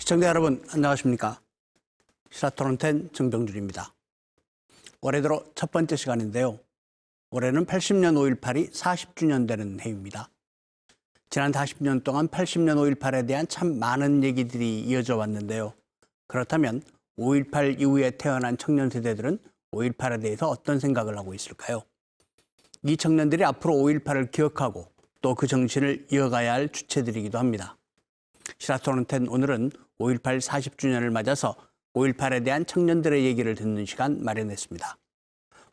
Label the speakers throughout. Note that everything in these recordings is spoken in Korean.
Speaker 1: 시청자 여러분 안녕하십니까. 시사토론텐 정병준입니다. 올해 들어 첫 번째 시간인데요. 올해는 80년 5.18이 40주년 되는 해입니다. 지난 40년 동안 80년 5.18에 대한 참 많은 얘기들이 이어져 왔는데요. 그렇다면 5.18 이후에 태어난 청년 세대들은 5.18에 대해서 어떤 생각을 하고 있을까요? 이 청년들이 앞으로 5.18을 기억하고 또 그 정신을 이어가야 할 주체들이기도 합니다. 시사토론텐 오늘은 5.18 40주년을 맞아서 5.18에 대한 청년들의 얘기를 듣는 시간 마련했습니다.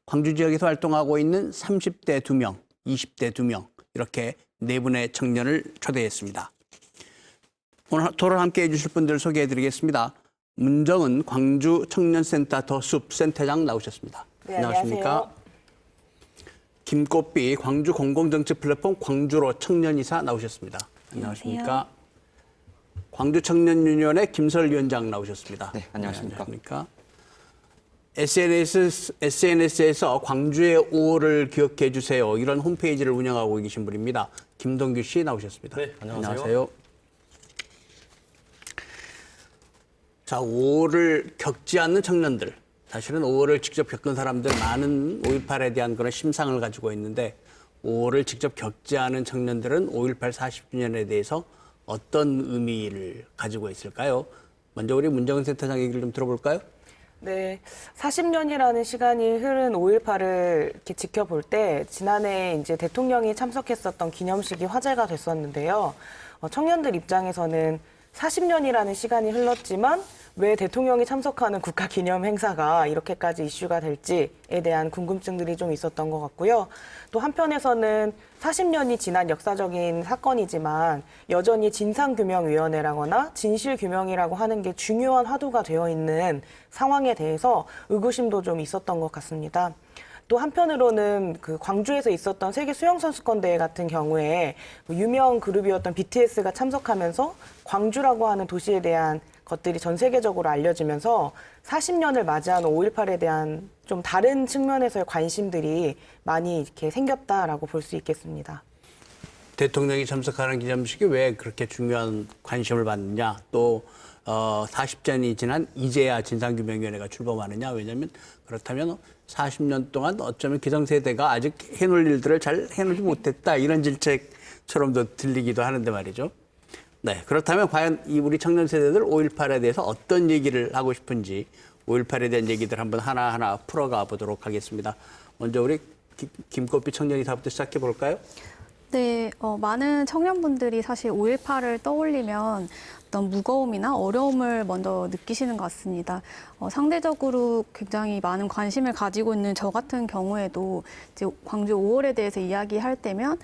Speaker 1: 광주 지역에서 활동하고 있는 30대 2명, 20대 2명 이렇게 네 분의 청년을 초대했습니다. 오늘 토론 함께해 주실 분들 소개해드리겠습니다. 문정은 광주 청년센터 더숲 센터장 나오셨습니다.
Speaker 2: 네,
Speaker 1: 안녕하십니까?
Speaker 2: 안녕하세요.
Speaker 1: 김꽃비 광주 공공정책 플랫폼 광주로 청년이사 나오셨습니다. 안녕하십니까? 광주 청년유니온의 김설 위원장 나오셨습니다.
Speaker 3: 네, 안녕하십니까?
Speaker 1: 안녕하십니까? SNS에서 광주의 5월을 기억해 주세요. 이런 홈페이지를 운영하고 계신 분입니다. 김동규 씨 나오셨습니다.
Speaker 3: 네, 안녕하세요.
Speaker 1: 자, 5월을 겪지 않는 청년들. 사실은 5월을 직접 겪은 사람들 많은 5.18에 대한 그런 심상을 가지고 있는데 5월을 직접 겪지 않은 청년들은 5.18 40주년에 대해서 어떤 의미를 가지고 있을까요? 먼저 우리 문정은 센터장 얘기를 좀 들어볼까요?
Speaker 2: 네, 40년이라는 시간이 흐른 5.18을 이렇게 지켜볼 때 지난해 이제 대통령이 참석했었던 기념식이 화제가 됐었는데요. 청년들 입장에서는 40년이라는 시간이 흘렀지만 왜 대통령이 참석하는 국가 기념 행사가 이렇게까지 이슈가 될지에 대한 궁금증들이 좀 있었던 것 같고요. 또 한편에서는 40년이 지난 역사적인 사건이지만 여전히 진상규명위원회라거나 진실규명이라고 하는 게 중요한 화두가 되어 있는 상황에 대해서 의구심도 좀 있었던 것 같습니다. 또 한편으로는 그 광주에서 있었던 세계 수영선수권 대회 같은 경우에 유명 그룹이었던 BTS가 참석하면서 광주라고 하는 도시에 대한 것들이 전 세계적으로 알려지면서 40년을 맞이한 5.18에 대한 좀 다른 측면에서의 관심들이 많이 이렇게 생겼다라고 볼 수 있겠습니다.
Speaker 1: 대통령이 참석하는 기념식이 왜 그렇게 중요한 관심을 받느냐, 또 40년이 지난 이제야 진상규명위원회가 출범하느냐. 왜냐하면 그렇다면 40년 동안 어쩌면 기성세대가 아직 해놓을 일들을 잘 해놓지 못했다, 이런 질책처럼도 들리기도 하는데 말이죠. 네, 그렇다면 과연 이 우리 청년 세대들 5.18에 대해서 어떤 얘기를 하고 싶은지 5.18에 대한 얘기들 한번 하나하나 풀어가 보도록 하겠습니다. 먼저 우리 김꽃비 청년이사부터 시작해 볼까요?
Speaker 4: 네, 많은 청년분들이 사실 5.18을 떠올리면 어떤 무거움이나 어려움을 먼저 느끼시는 것 같습니다. 상대적으로 굉장히 많은 관심을 가지고 있는 저 같은 경우에도 이제 광주 5월에 대해서 이야기할 때면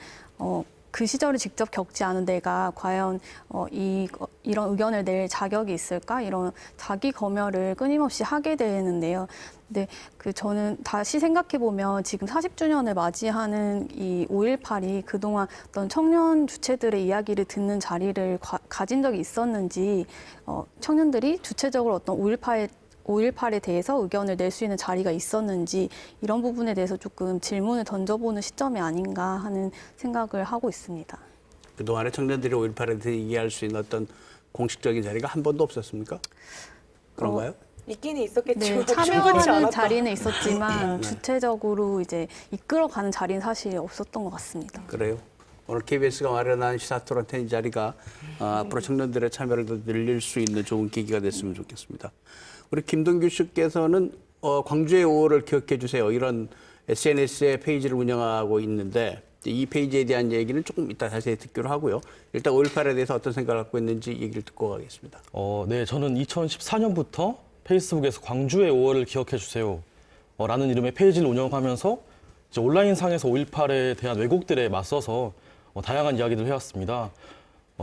Speaker 4: 그 시절을 직접 겪지 않은 내가 과연 이런 의견을 낼 자격이 있을까? 이런 자기 검열을 끊임없이 하게 되는데요. 근데 저는 다시 생각해 보면 지금 40주년을 맞이하는 이 5.18이 그동안 어떤 청년 주체들의 이야기를 듣는 자리를 가진 적이 있었는지, 청년들이 주체적으로 어떤 5.18에 대해서 의견을 낼 수 있는 자리가 있었는지, 이런 부분에 대해서 조금 질문을 던져보는 시점이 아닌가 하는 생각을 하고 있습니다.
Speaker 1: 그동안에 청년들이 5.18에 대해서 얘기할 수 있는 어떤 공식적인 자리가 한 번도 없었습니까? 그런가요?
Speaker 2: 있기는 있었겠죠.
Speaker 4: 네, 참여하는 자리는 있었지만 주체적으로 이제 이끌어가는 자리는 사실 없었던 것 같습니다.
Speaker 1: 그래요. 오늘 KBS가 마련한 시사토론텐 자리가 앞으로 청년들의 참여를 더 늘릴 수 있는 좋은 계기가 됐으면 좋겠습니다. 우리 김동규 씨께서는 광주의 5월을 기억해 주세요, 이런 SNS의 페이지를 운영하고 있는데 이 페이지에 대한 얘기는 조금 이따 자세히 듣기로 하고요. 일단 5.18에 대해서 어떤 생각을 갖고 있는지 얘기를 듣고 가겠습니다.
Speaker 3: 네, 저는 2014년부터 페이스북에서 광주의 5월을 기억해 주세요 라는 이름의 페이지를 운영하면서 이제 온라인상에서 5.18에 대한 왜곡들에 맞서서 다양한 이야기들을 해왔습니다.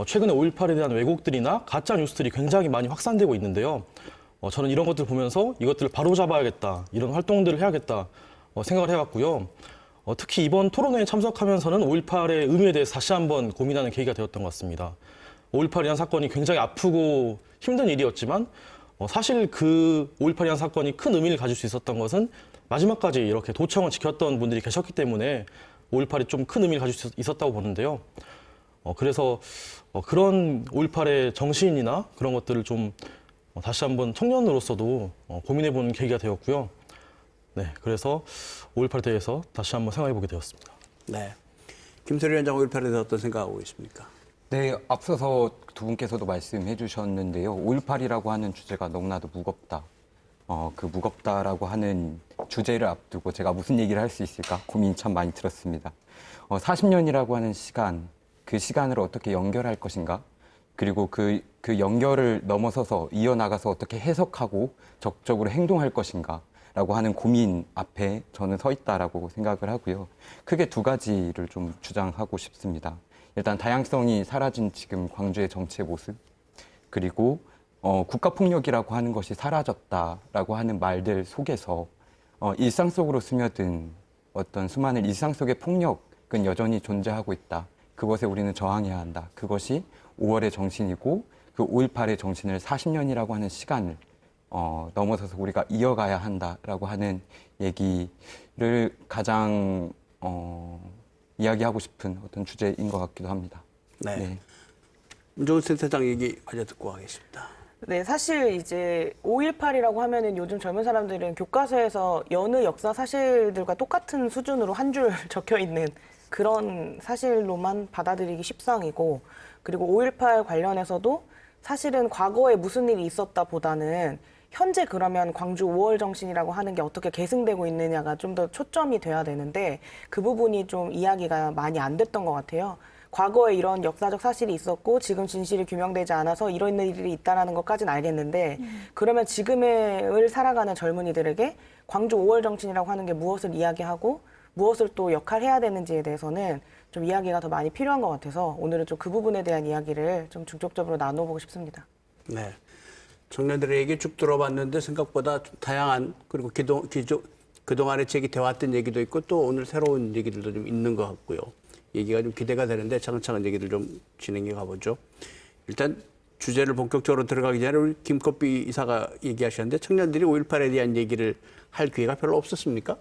Speaker 3: 최근에 5.18에 대한 왜곡들이나 가짜 뉴스들이 굉장히 많이 확산되고 있는데요. 저는 이런 것들을 보면서 이것들을 바로잡아야겠다, 이런 활동들을 해야겠다 생각을 해왔고요. 특히 이번 토론회에 참석하면서는 5.18의 의미에 대해서 다시 한번 고민하는 계기가 되었던 것 같습니다. 5.18이라는 사건이 굉장히 아프고 힘든 일이었지만 사실 그 5.18이라는 사건이 큰 의미를 가질 수 있었던 것은 마지막까지 이렇게 도청을 지켰던 분들이 계셨기 때문에 5.18이 좀 큰 의미를 가질 수 있었다고 보는데요. 그래서 그런 5.18의 정신이나 그런 것들을 좀 다시 한번 청년으로서도 고민해보는 계기가 되었고요. 네, 그래서 5.18에 대해서 다시 한번 생각해보게 되었습니다.
Speaker 1: 네. 김소리 위원장 5.18에 대해서 어떤 생각하고 있습니까?
Speaker 5: 네, 앞서서 두 분께서도 말씀해 주셨는데요. 5.18이라고 하는 주제가 너무나도 무겁다. 그 무겁다라고 하는 주제를 앞두고 제가 무슨 얘기를 할 수 있을까 고민이 참 많이 들었습니다. 40년이라고 하는 시간, 그 시간을 어떻게 연결할 것인가? 그리고 그 연결을 넘어서서 이어나가서 어떻게 해석하고 적극적으로 행동할 것인가? 라고 하는 고민 앞에 저는 서 있다라고 생각을 하고요. 크게 두 가지를 좀 주장하고 싶습니다. 일단 다양성이 사라진 지금 광주의 정치의 모습, 그리고 국가폭력이라고 하는 것이 사라졌다라고 하는 말들 속에서 일상 속으로 스며든 어떤 수많은 일상 속의 폭력은 여전히 존재하고 있다. 그것에 우리는 저항해야 한다. 그것이 5월의 정신이고 그 5.18의 정신을 40년이라고 하는 시간을 넘어서서 우리가 이어가야 한다라고 하는 얘기를 가장 이야기하고 싶은 어떤 주제인 것 같기도 합니다.
Speaker 1: 네.
Speaker 5: 네.
Speaker 1: 문정훈 센터장 얘기 마저 듣고 가겠습니다.
Speaker 2: 네, 사실 이제 5.18이라고 하면은 요즘 젊은 사람들은 교과서에서 여느 역사 사실들과 똑같은 수준으로 한 줄 적혀 있는 그런 사실로만 받아들이기 십상이고, 그리고 5.18 관련해서도 사실은 과거에 무슨 일이 있었다 보다는 현재 그러면 광주 5월 정신이라고 하는 게 어떻게 계승되고 있느냐가 좀 더 초점이 돼야 되는데 그 부분이 좀 이야기가 많이 안 됐던 것 같아요. 과거에 이런 역사적 사실이 있었고 지금 진실이 규명되지 않아서 이런 일이 있다는 것까지는 알겠는데 그러면 지금을 살아가는 젊은이들에게 광주 5월 정신이라고 하는 게 무엇을 이야기하고 무엇을 또 역할해야 되는지에 대해서는 좀 이야기가 더 많이 필요한 것 같아서 오늘은 좀 그 부분에 대한 이야기를 좀 중점적으로 나눠보고 싶습니다.
Speaker 1: 네. 청년들의 얘기 쭉 들어봤는데 생각보다 좀 다양한, 그리고 그동안에 제기돼 왔던 얘기도 있고 또 오늘 새로운 얘기들도 좀 있는 것 같고요. 얘기가 좀 기대가 되는데 차근차근 얘기들 좀 진행해 가보죠. 일단 주제를 본격적으로 들어가기 전에 우리 김커피 이사가 얘기하셨는데 청년들이 5.18에 대한 얘기를 할 기회가 별로 없었습니까?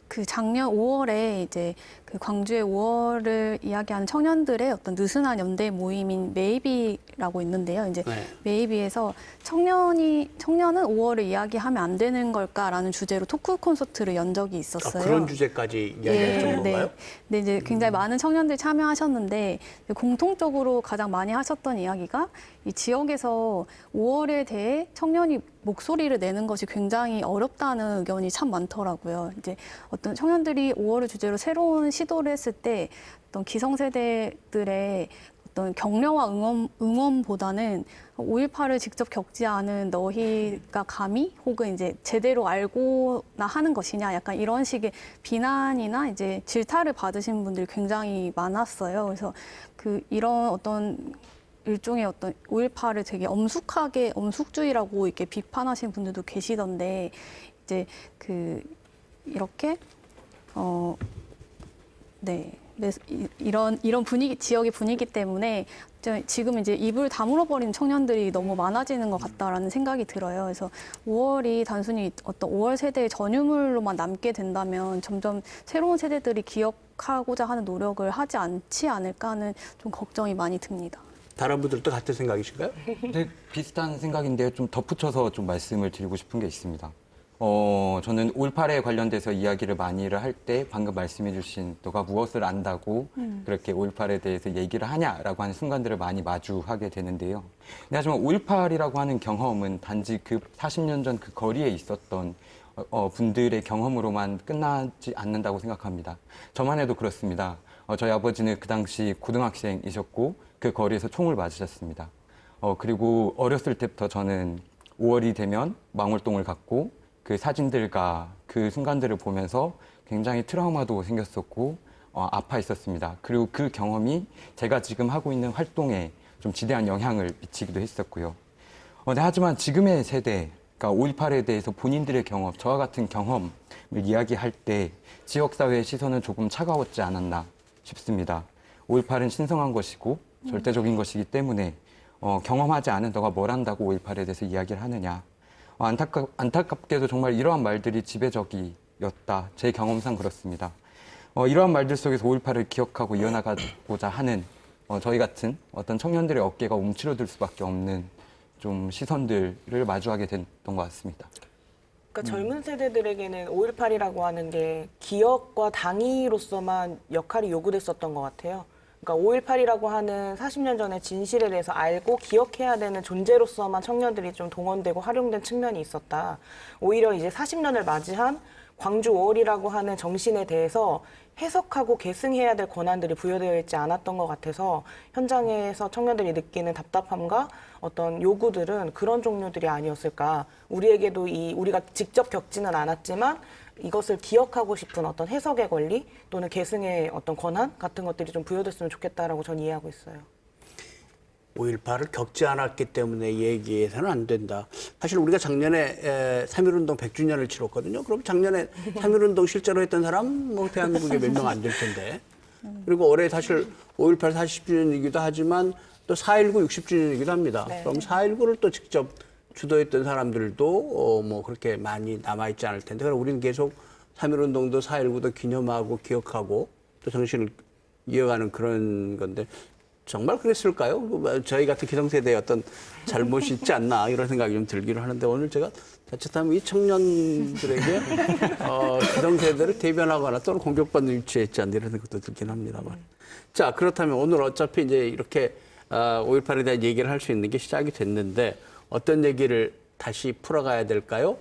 Speaker 4: 그 작년 5월에 이제 그 광주의 5월을 이야기하는 청년들의 어떤 느슨한 연대 모임인 메이비라고 있는데요. 이제
Speaker 1: 네.
Speaker 4: 메이비에서 청년은 5월을 이야기하면 안 되는 걸까라는 주제로 토크 콘서트를 연 적이 있었어요.
Speaker 1: 그런 주제까지 이야기할 정도인가요?
Speaker 4: 네, 이제 굉장히 많은 청년들이 참여하셨는데 공통적으로 가장 많이 하셨던 이야기가 이 지역에서 5월에 대해 청년이 목소리를 내는 것이 굉장히 어렵다는 의견이 참 많더라고요. 이제 어떤 청년들이 5월을 주제로 새로운 시도를 했을 때 어떤 기성세대들의 어떤 격려와 응원보다는 5.18을 직접 겪지 않은 너희가 감히 혹은 이제 제대로 알고나 하는 것이냐 약간 이런 식의 비난이나 이제 질타를 받으신 분들이 굉장히 많았어요. 그래서 이런 어떤 일종의 어떤 5.18을 되게 엄숙주의라고 이렇게 비판하시는 분들도 계시던데 이제 이렇게 네. 이런 분위기, 지역의 분위기 때문에 지금 이제 입을 다물어 버린 청년들이 너무 많아지는 것 같다라는 생각이 들어요. 그래서 5월이 단순히 어떤 5월 세대의 전유물로만 남게 된다면 점점 새로운 세대들이 기억하고자 하는 노력을 하지 않지 않을까 하는 좀 걱정이 많이 듭니다.
Speaker 1: 다른 분들도 같은 생각이신가요?
Speaker 5: 네, 비슷한 생각인데 좀 덧붙여서 좀 말씀을 드리고 싶은 게 있습니다. 저는 5.18에 관련돼서 이야기를 많이를 할 때 방금 말씀해 주신 너가 무엇을 안다고 그렇게 5.18에 대해서 얘기를 하냐라고 하는 순간들을 많이 마주하게 되는데요. 근데 하지만 5.18이라고 하는 경험은 단지 그 40년 전 그 거리에 있었던 분들의 경험으로만 끝나지 않는다고 생각합니다. 저만 해도 그렇습니다. 저희 아버지는 그 당시 고등학생이셨고 그 거리에서 총을 맞으셨습니다. 그리고 어렸을 때부터 저는 5월이 되면 망월동을 갔고 그 사진들과 그 순간들을 보면서 굉장히 트라우마도 생겼었고 아파 있었습니다. 그리고 그 경험이 제가 지금 하고 있는 활동에 좀 지대한 영향을 미치기도 했었고요. 네, 하지만 지금의 세대, 그러니까 5.18에 대해서 본인들의 경험, 저와 같은 경험을 이야기할 때 지역사회의 시선은 조금 차가웠지 않았나 싶습니다. 5.18은 신성한 것이고 절대적인 것이기 때문에 경험하지 않은 너가 뭘 한다고 5.18에 대해서 이야기를 하느냐. 안타깝게도 정말 이러한 말들이 지배적이었다. 제 경험상 그렇습니다. 이러한 말들 속에서 5.18을 기억하고 이어나가고자 하는 저희 같은 어떤 청년들의 어깨가 움츠러들 수밖에 없는 좀 시선들을 마주하게 됐던 것 같습니다.
Speaker 2: 그러니까 젊은 세대들에게는 5.18이라고 하는 게 기억과 당위로서만 역할이 요구됐었던 것 같아요. 그러니까 5.18이라고 하는 40년 전의 진실에 대해서 알고 기억해야 되는 존재로서만 청년들이 좀 동원되고 활용된 측면이 있었다. 오히려 이제 40년을 맞이한 광주 5월이라고 하는 정신에 대해서 해석하고 계승해야 될 권한들이 부여되어 있지 않았던 것 같아서 현장에서 청년들이 느끼는 답답함과 어떤 요구들은 그런 종류들이 아니었을까. 우리에게도 우리가 직접 겪지는 않았지만 이것을 기억하고 싶은 어떤 해석의 권리 또는 계승의 어떤 권한 같은 것들이 좀 부여됐으면 좋겠다라고 저는 이해하고 있어요.
Speaker 1: 5.18을 겪지 않았기 때문에 얘기해서는 안 된다. 사실 우리가 작년에 3.1운동 100주년을 치렀거든요. 그럼 작년에 3.1운동 실제로 했던 사람 뭐 대한민국에 몇 명 안 될 텐데. 그리고 올해 사실 5.18 40주년이기도 하지만 또 4.19 60주년이기도 합니다.
Speaker 2: 네.
Speaker 1: 그럼 4.19를 또 직접 주도했던 사람들도 뭐 그렇게 많이 남아있지 않을 텐데. 그럼 우리는 계속 3.1운동도 4.19도 기념하고 기억하고 또 정신을 이어가는 그런 건데 정말 그랬을까요? 저희 같은 기성세대의 어떤 잘못이 있지 않나 이런 생각이 좀 들기도 하는데 오늘 제가 자칫하면 이 청년들에게 기성세대를 대변하거나 또는 공격받는 위치에 있지 않나 이런 생각도 들긴 합니다만. 자, 그렇다면 오늘 어차피 이제 이렇게 5.18에 대한 얘기를 할 수 있는 게 시작이 됐는데 어떤 얘기를 다시 풀어가야 될까요?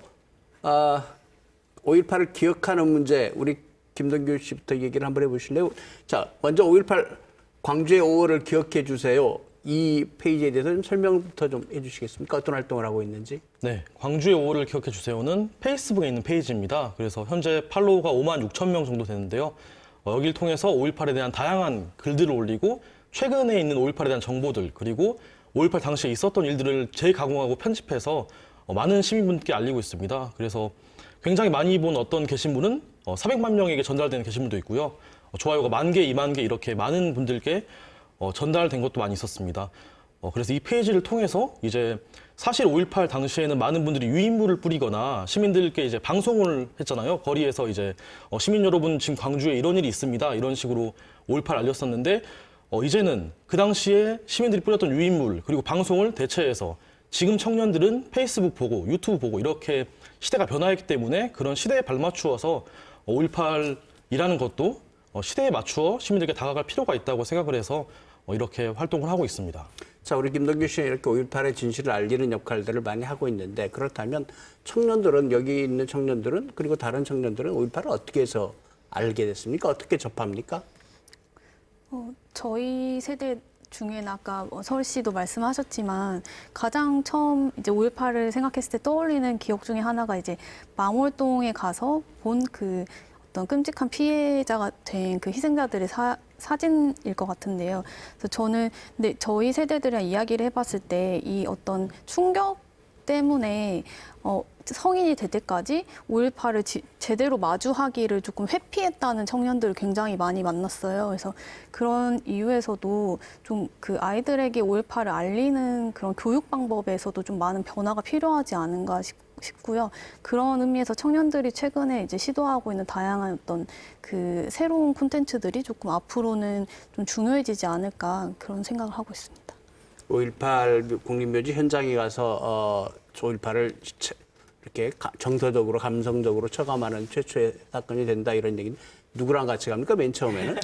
Speaker 1: 5.18을 기억하는 문제, 우리 김동규 씨부터 얘기를 한번 해보실래요? 자, 먼저 5.18 광주의 5월을 기억해 주세요. 이 페이지에 대해서 좀 설명부터 좀 해주시겠습니까? 어떤 활동을 하고 있는지.
Speaker 3: 네, 광주의 5월을 기억해 주세요는 페이스북에 있는 페이지입니다. 그래서 현재 팔로우가 56,000명 정도 되는데요. 여기를 통해서 5.18에 대한 다양한 글들을 올리고 최근에 있는 5.18에 대한 정보들 그리고 5.18 당시에 있었던 일들을 재가공하고 편집해서 많은 시민분들께 알리고 있습니다. 그래서 굉장히 많이 본 어떤 게시물은 400만 명에게 전달되는 게시물도 있고요. 좋아요가 10,000개, 20,000개 이렇게 많은 분들께 전달된 것도 많이 있었습니다. 그래서 이 페이지를 통해서 이제 사실 5.18 당시에는 많은 분들이 유인물을 뿌리거나 시민들께 이제 방송을 했잖아요. 거리에서 이제 시민 여러분 지금 광주에 이런 일이 있습니다. 이런 식으로 5.18 알렸었는데 이제는 그 당시에 시민들이 뿌렸던 유인물 그리고 방송을 대체해서 지금 청년들은 페이스북 보고 유튜브 보고 이렇게 시대가 변화했기 때문에 그런 시대에 발맞추어서 5.18이라는 것도 시대에 맞추어 시민들에게 다가갈 필요가 있다고 생각을 해서 이렇게 활동을 하고 있습니다.
Speaker 1: 자, 우리 김동규 씨는 이렇게 5.18의 진실을 알리는 역할들을 많이 하고 있는데 그렇다면 청년들은 여기 있는 청년들은 그리고 다른 청년들은 5.18을 어떻게 해서 알게 됐습니까? 어떻게 접합니까?
Speaker 4: 저희 세대 중에는 아까 서울 씨도 말씀하셨지만 가장 처음 이제 5.18을 생각했을 때 떠올리는 기억 중에 하나가 이제 망월동에 가서 본 그 어떤 끔찍한 피해자가 된 그 희생자들의 사진일 것 같은데요. 그래서 저는 근데 저희 세대들이랑 이야기를 해봤을 때 이 어떤 충격 때문에 성인이 될 때까지 5.18을 제대로 마주하기를 조금 회피했다는 청년들을 굉장히 많이 만났어요. 그래서 그런 이유에서도 좀 그 아이들에게 5.18을 알리는 그런 교육 방법에서도 좀 많은 변화가 필요하지 않은가 싶고요. 그런 의미에서 청년들이 최근에 이제 시도하고 있는 다양한 어떤 그 새로운 콘텐츠들이 조금 앞으로는 좀 중요해지지 않을까 그런 생각을 하고 있습니다.
Speaker 1: 5.18 국립묘지 현장에 가서 5.18을 이렇게 정서적으로 감성적으로 체감하는 최초의 사건이 된다 이런 얘기는 누구랑 같이 갑니까? 맨 처음에는?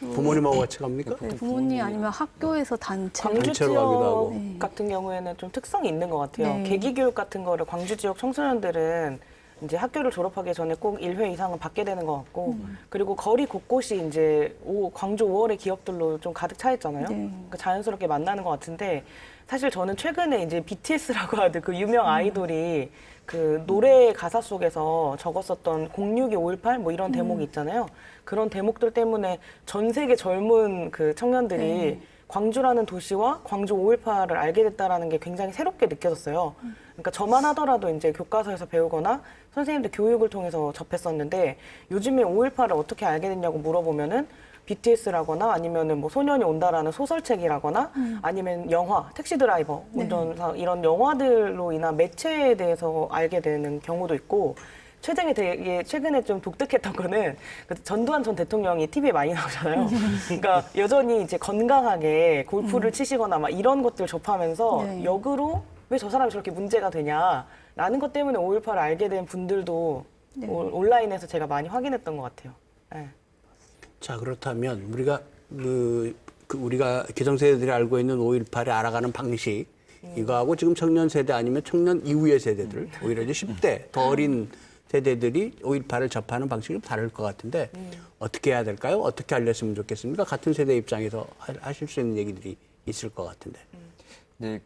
Speaker 1: 부모님하고 같이 갑니까?
Speaker 4: 네, 부모님 아니면 학교에서 단체.
Speaker 2: 광주
Speaker 1: 단체로
Speaker 2: 지역
Speaker 1: 가기도 하고.
Speaker 4: 네.
Speaker 2: 같은 경우에는 좀 특성이 있는 것 같아요.
Speaker 4: 네.
Speaker 2: 계기 교육 같은 거를 광주 지역 청소년들은 이제 학교를 졸업하기 전에 꼭 1회 이상은 받게 되는 것 같고 그리고 거리 곳곳이 이제 광주 5월의 기업들로 좀 가득 차 있잖아요.
Speaker 4: 네.
Speaker 2: 그러니까 자연스럽게 만나는 것 같은데 사실 저는 최근에 이제 BTS라고 하는 그 유명 아이돌이 그 노래 가사 속에서 적었었던 062, 5.18 뭐 이런 대목이 있잖아요. 그런 대목들 때문에 전 세계 젊은 그 청년들이
Speaker 4: 네.
Speaker 2: 광주라는 도시와 광주 5.18을 알게 됐다라는 게 굉장히 새롭게 느껴졌어요. 그러니까 저만 하더라도 이제 교과서에서 배우거나 선생님들 교육을 통해서 접했었는데 요즘에 5.18을 어떻게 알게 됐냐고 물어보면은 BTS라거나 아니면은 뭐 소년이 온다라는 소설책이라거나 아니면 영화, 택시 드라이버, 운전사 이런 영화들로 인한 매체에 대해서 알게 되는 경우도 있고 최근에 좀 독특했던 거는 그 전두환 전 대통령이 TV에 많이 나오잖아요. 그러니까 여전히 이제 건강하게 골프를 치시거나 막 이런 것들 접하면서
Speaker 4: 네.
Speaker 2: 역으로 왜 저 사람이 저렇게 문제가 되냐라는 것 때문에 5.18을 알게 된 분들도
Speaker 4: 네.
Speaker 2: 온라인에서 제가 많이 확인했던 것 같아요. 네.
Speaker 1: 자, 그렇다면 우리가 우리가 기성세대들이 알고 있는 5.18에 알아가는 방식 이거하고 지금 청년 세대 아니면 청년 이후의 세대들 오히려 이제 10대 더 어린 세대들이 5.18을 접하는 방식이 좀 다를 것 같은데 어떻게 해야 될까요? 어떻게 알렸으면 좋겠습니까? 같은 세대 입장에서 하실 수 있는 얘기들이 있을 것 같은데.
Speaker 5: 네,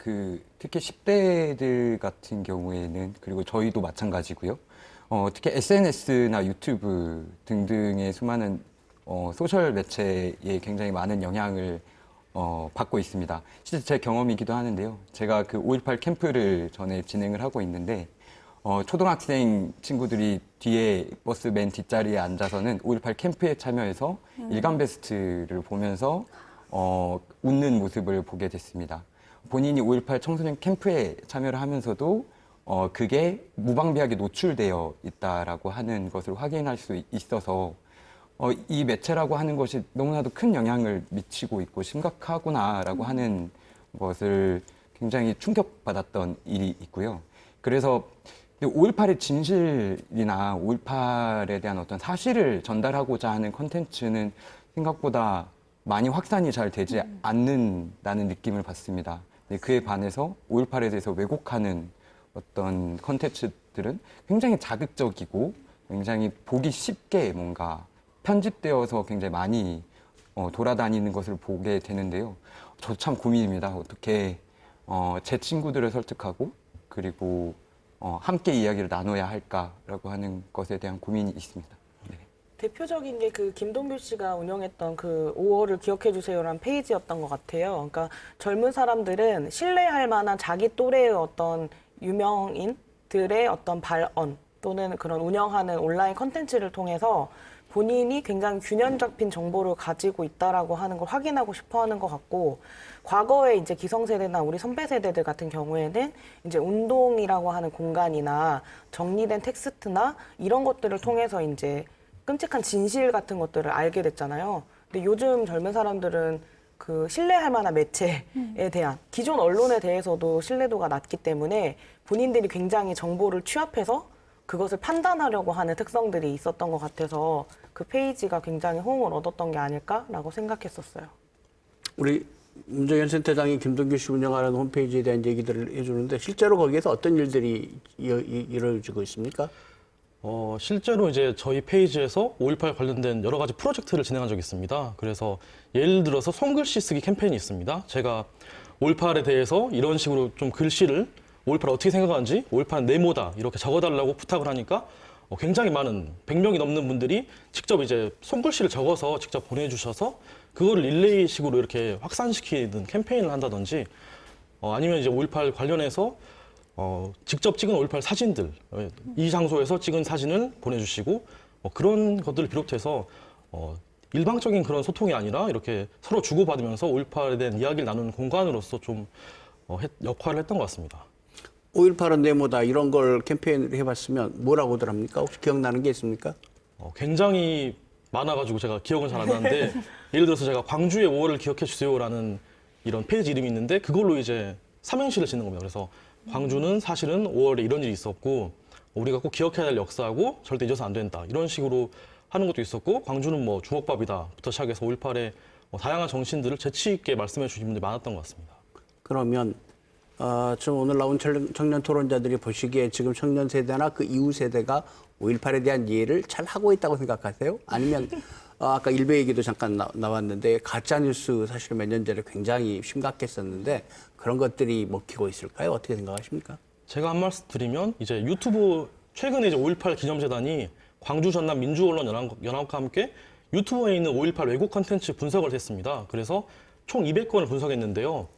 Speaker 5: 특히 10대들 같은 경우에는 그리고 저희도 마찬가지고요. 특히 SNS나 유튜브 등등의 수많은 소셜 매체에 굉장히 많은 영향을 받고 있습니다. 실제 제 경험이기도 하는데요. 제가 그 5.18 캠프를 전에 진행을 하고 있는데 초등학생 친구들이 뒤에 버스 맨 뒷자리에 앉아서는 5.18 캠프에 참여해서 일간 베스트를 보면서 웃는 모습을 보게 됐습니다. 본인이 5.18 청소년 캠프에 참여를 하면서도 그게 무방비하게 노출되어 있다라고 하는 것을 확인할 수 있어서 이 매체라고 하는 것이 너무나도 큰 영향을 미치고 있고 심각하구나라고 하는 것을 굉장히 충격받았던 일이 있고요. 그래서 5.18의 진실이나 5.18에 대한 어떤 사실을 전달하고자 하는 콘텐츠는 생각보다 많이 확산이 잘 되지 않는다는 느낌을 받습니다. 그에 반해서 5.18에 대해서 왜곡하는 어떤 콘텐츠들은 굉장히 자극적이고 굉장히 보기 쉽게 뭔가 편집되어서 굉장히 많이 돌아다니는 것을 보게 되는데요. 저 참 고민입니다. 어떻게 제 친구들을 설득하고 그리고 함께 이야기를 나눠야 할까라고 하는 것에 대한 고민이 있습니다. 네.
Speaker 2: 대표적인 게 그 김동규 씨가 운영했던 그 5월을 기억해 주세요라는 페이지였던 것 같아요. 그러니까 젊은 사람들은 신뢰할 만한 자기 또래의 어떤 유명인들의 어떤 발언 또는 그런 운영하는 온라인 컨텐츠를 통해서 본인이 굉장히 균형 잡힌 정보를 가지고 있다라고 하는 걸 확인하고 싶어 하는 것 같고, 과거에 이제 기성세대나 우리 선배 세대들 같은 경우에는 이제 운동이라고 하는 공간이나 정리된 텍스트나 이런 것들을 통해서 이제 끔찍한 진실 같은 것들을 알게 됐잖아요. 근데 요즘 젊은 사람들은 그 신뢰할 만한 매체에 대한 기존 언론에 대해서도 신뢰도가 낮기 때문에 본인들이 굉장히 정보를 취합해서 그것을 판단하려고 하는 특성들이 있었던 것 같아서 그 페이지가 굉장히 호응을 얻었던 게 아닐까라고 생각했었어요.
Speaker 1: 우리 문정현 센터장이 김동규 씨 운영하는 홈페이지에 대한 얘기들을 해주는데 실제로 거기에서 어떤 일들이 이루어지고 있습니까?
Speaker 3: 실제로 이제 저희 페이지에서 5.18 관련된 여러 가지 프로젝트를 진행한 적이 있습니다. 그래서 예를 들어서 손글씨 쓰기 캠페인이 있습니다. 제가 5.18에 대해서 이런 식으로 좀 글씨를 5.18 어떻게 생각하는지 5.18 네모다 이렇게 적어달라고 부탁을 하니까 굉장히 많은 100명이 넘는 분들이 직접 이제 손글씨를 적어서 직접 보내주셔서 그거를 릴레이식으로 이렇게 확산시키는 캠페인을 한다든지 아니면 이제 5.18 관련해서 직접 찍은 5.18 사진들, 이 장소에서 찍은 사진을 보내주시고 그런 것들을 비롯해서 일방적인 그런 소통이 아니라 이렇게 서로 주고받으면서 5.18에 대한 이야기를 나누는 공간으로서 좀 역할을 했던 것 같습니다.
Speaker 1: 5.18은 네모다 이런 걸 캠페인을 해봤으면 뭐라고들 합니까? 혹시 기억나는 게 있습니까?
Speaker 3: 굉장히 많아가지고 제가 기억은 잘 안 나는데 예를 들어서 제가 광주의 5월을 기억해 주세요라는 이런 페이지 이름이 있는데 그걸로 이제 삼행시를 짓는 겁니다. 그래서 광주는 사실은 5월에 이런 일이 있었고 우리가 꼭 기억해야 할 역사고 절대 잊어서 안 된다. 이런 식으로 하는 것도 있었고 광주는 뭐 주먹밥이다부터 시작해서 5.18의 다양한 정신들을 재치 있게 말씀해 주신 분들이 많았던 것 같습니다.
Speaker 1: 그러면 지금 오늘 나온 청년 토론자들이 보시기에 지금 청년 세대나 그 이후 세대가 5.18에 대한 이해를 잘 하고 있다고 생각하세요? 아니면 아까 일베 얘기도 잠깐 나왔는데 가짜뉴스 사실 몇 년 전에 굉장히 심각했었는데 그런 것들이 먹히고 있을까요? 어떻게 생각하십니까?
Speaker 3: 제가 한 말씀 드리면 이제 유튜브 최근에 이제 5.18 기념재단이 광주 전남 민주언론연합과 함께 유튜브에 있는 5.18 왜곡 콘텐츠 분석을 했습니다. 그래서 총 200건을 분석했는데요.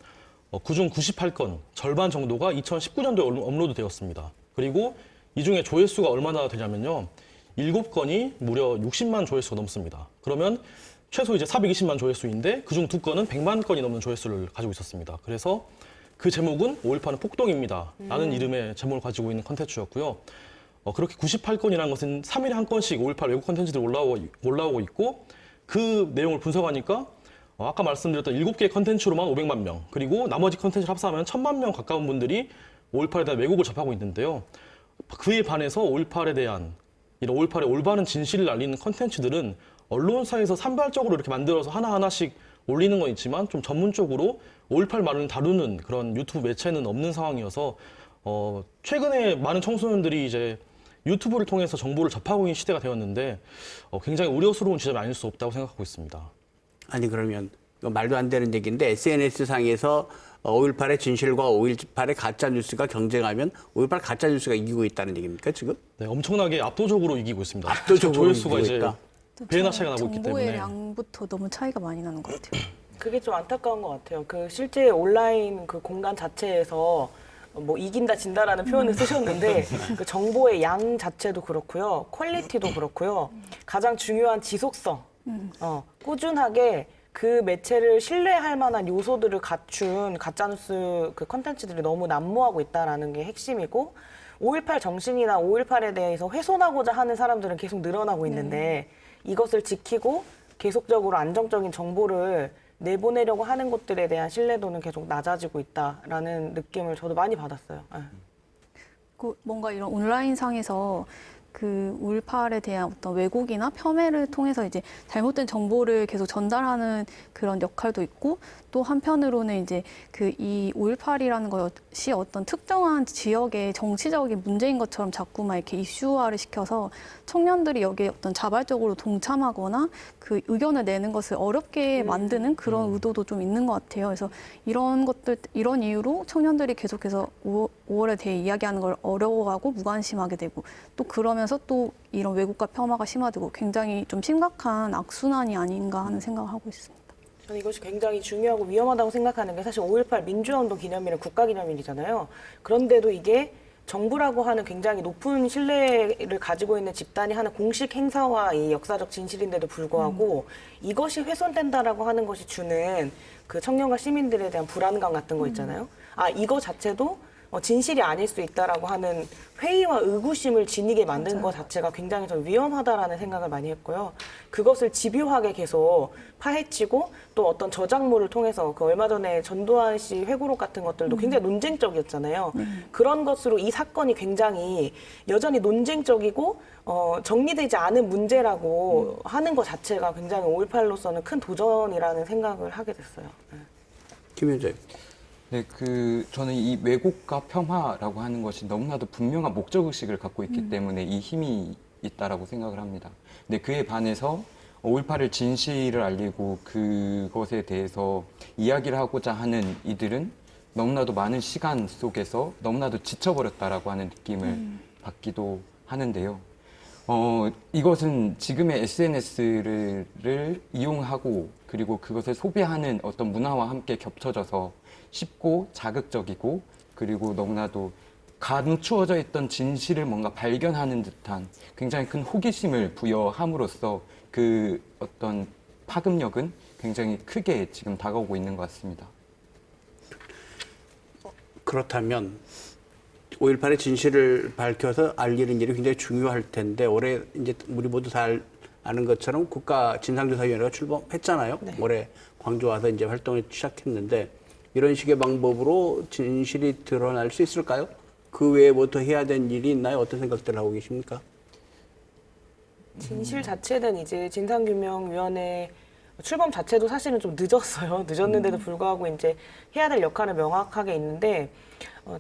Speaker 3: 그중 98건, 절반 정도가 2019년도에 업로드 되었습니다. 그리고 이 중에 조회수가 얼마나 되냐면요. 7건이 무려 60만 조회수가 넘습니다. 그러면 최소 이제 420만 조회수인데 그중 2건은 100만 건이 넘는 조회수를 가지고 있었습니다. 그래서 그 제목은 5.18은 폭동입니다. 라는 이름의 제목을 가지고 있는 컨텐츠였고요. 그렇게 98건이라는 것은 3일에 한 건씩 5.18 외국 콘텐츠들이 올라오고 있고 그 내용을 분석하니까 아까 말씀드렸던 7개의 컨텐츠로만 500만 명, 그리고 나머지 컨텐츠를 합사하면 1000만 명 가까운 분들이 5.18에 대한 왜곡을 접하고 있는데요. 그에 반해서 5.18에 대한 이런 5.18의 올바른 진실을 알리는 컨텐츠들은 언론사에서 산발적으로 이렇게 만들어서 하나하나씩 올리는 건 있지만 좀 전문적으로 5.18 말을 다루는 그런 유튜브 매체는 없는 상황이어서 최근에 많은 청소년들이 이제 유튜브를 통해서 정보를 접하고 있는 시대가 되었는데 굉장히 우려스러운 지점이 아닐 수 없다고 생각하고 있습니다.
Speaker 1: 아니 그러면 이거 말도 안 되는 얘기인데 SNS 상에서 5.18의 진실과 5.18의 가짜 뉴스가 경쟁하면 5.18 가짜 뉴스가 이기고 있다는 얘기입니까 지금?
Speaker 3: 네, 엄청나게 압도적으로 이기고 있습니다.
Speaker 1: 압도적으로
Speaker 3: 조회수가
Speaker 1: 이기고
Speaker 3: 이제
Speaker 1: 있다.
Speaker 3: 배나 차이가 나고 있기
Speaker 4: 정보의
Speaker 3: 때문에.
Speaker 4: 양부터 너무 차이가 많이 나는 것 같아요.
Speaker 2: 그게 좀 안타까운 것 같아요. 그 실제 온라인 그 공간 자체에서 뭐 이긴다 진다라는 표현을 쓰셨는데 그 정보의 양 자체도 그렇고요, 퀄리티도 그렇고요, 가장 중요한 지속성, 꾸준하게 그 매체를 신뢰할 만한 요소들을 갖춘 가짜뉴스 그 컨텐츠들이 너무 난무하고 있다라는 게 핵심이고 5.18 정신이나 5.18에 대해서 훼손하고자 하는 사람들은 계속 늘어나고 있는데 이것을 지키고 계속적으로 안정적인 정보를 내보내려고 하는 것들에 대한 신뢰도는 계속 낮아지고 있다라는 느낌을 저도 많이 받았어요. 네.
Speaker 4: 뭔가 이런 온라인상에서 그 5.18에 대한 어떤 왜곡이나 폄훼를 통해서 이제 잘못된 정보를 계속 전달하는 그런 역할도 있고 또 한편으로는 이제 그 이 5.18이라는 것이 어떤 특정한 지역의 정치적인 문제인 것처럼 자꾸만 이렇게 이슈화를 시켜서 청년들이 여기에 어떤 자발적으로 동참하거나 그 의견을 내는 것을 어렵게 만드는 그런 의도도 좀 있는 것 같아요. 그래서 이런 것들, 이런 이유로 청년들이 계속해서 5월에 대해 이야기하는 걸 어려워하고 무관심하게 되고 또 그러면서 또 이런 왜곡과 폄하가 심화되고 굉장히 좀 심각한 악순환이 아닌가 하는 생각을 하고 있습니다.
Speaker 2: 저는 이것이 굉장히 중요하고 위험하다고 생각하는 게 사실 5.18 민주화운동 기념일은 국가기념일이잖아요. 그런데도 이게 정부라고 하는 굉장히 높은 신뢰를 가지고 있는 집단이 하는 공식 행사와 이 역사적 진실인데도 불구하고 이것이 훼손된다라고 하는 것이 주는 그 청년과 시민들에 대한 불안감 같은 거 있잖아요. 아, 이거 자체도 진실이 아닐 수 있다라고 하는 회의와 의구심을 지니게 만든 것 자체가 굉장히 좀 위험하다라는 생각을 많이 했고요. 그것을 집요하게 계속 파헤치고 또 어떤 저작물을 통해서 그 얼마 전에 전두환 씨 회고록 같은 것들도 굉장히 논쟁적이었잖아요. 그런 것으로 이 사건이 굉장히 여전히 논쟁적이고 정리되지 않은 문제라고 하는 것 자체가 굉장히 5.18로서는 큰 도전이라는 생각을 하게 됐어요. 네.
Speaker 1: 김현재.
Speaker 5: 네, 저는 이 왜곡과 폄하라고 하는 것이 너무나도 분명한 목적의식을 갖고 있기 때문에 이 힘이 있다라고 생각을 합니다. 근데 그에 반해서 5.18을 진실을 알리고 그것에 대해서 이야기를 하고자 하는 이들은 너무나도 많은 시간 속에서 너무나도 지쳐버렸다라고 하는 느낌을 받기도 하는데요. 이것은 지금의 SNS를 이용하고 그리고 그것을 소비하는 어떤 문화와 함께 겹쳐져서 쉽고 자극적이고 그리고 너무나도 감추어져 있던 진실을 뭔가 발견하는 듯한 굉장히 큰 호기심을 부여함으로써 그 어떤 파급력은 굉장히 크게 지금 다가오고 있는 것 같습니다.
Speaker 1: 그렇다면 5.18의 진실을 밝혀서 알리는 일이 굉장히 중요할 텐데 올해 이제 우리 모두 잘 아는 것처럼 국가진상조사위원회가 출범했잖아요.
Speaker 2: 네.
Speaker 1: 올해 광주 와서 이제 활동을 시작했는데 이런 식의 방법으로 진실이 드러날 수 있을까요? 그 외에 뭐 더 해야 되는 일이 있나요? 어떤 생각들을 하고 계십니까?
Speaker 2: 진실 자체는 이제 진상규명위원회 출범 자체도 사실은 좀 늦었어요. 늦었는데도 불구하고 이제 해야 될 역할은 명확하게 있는데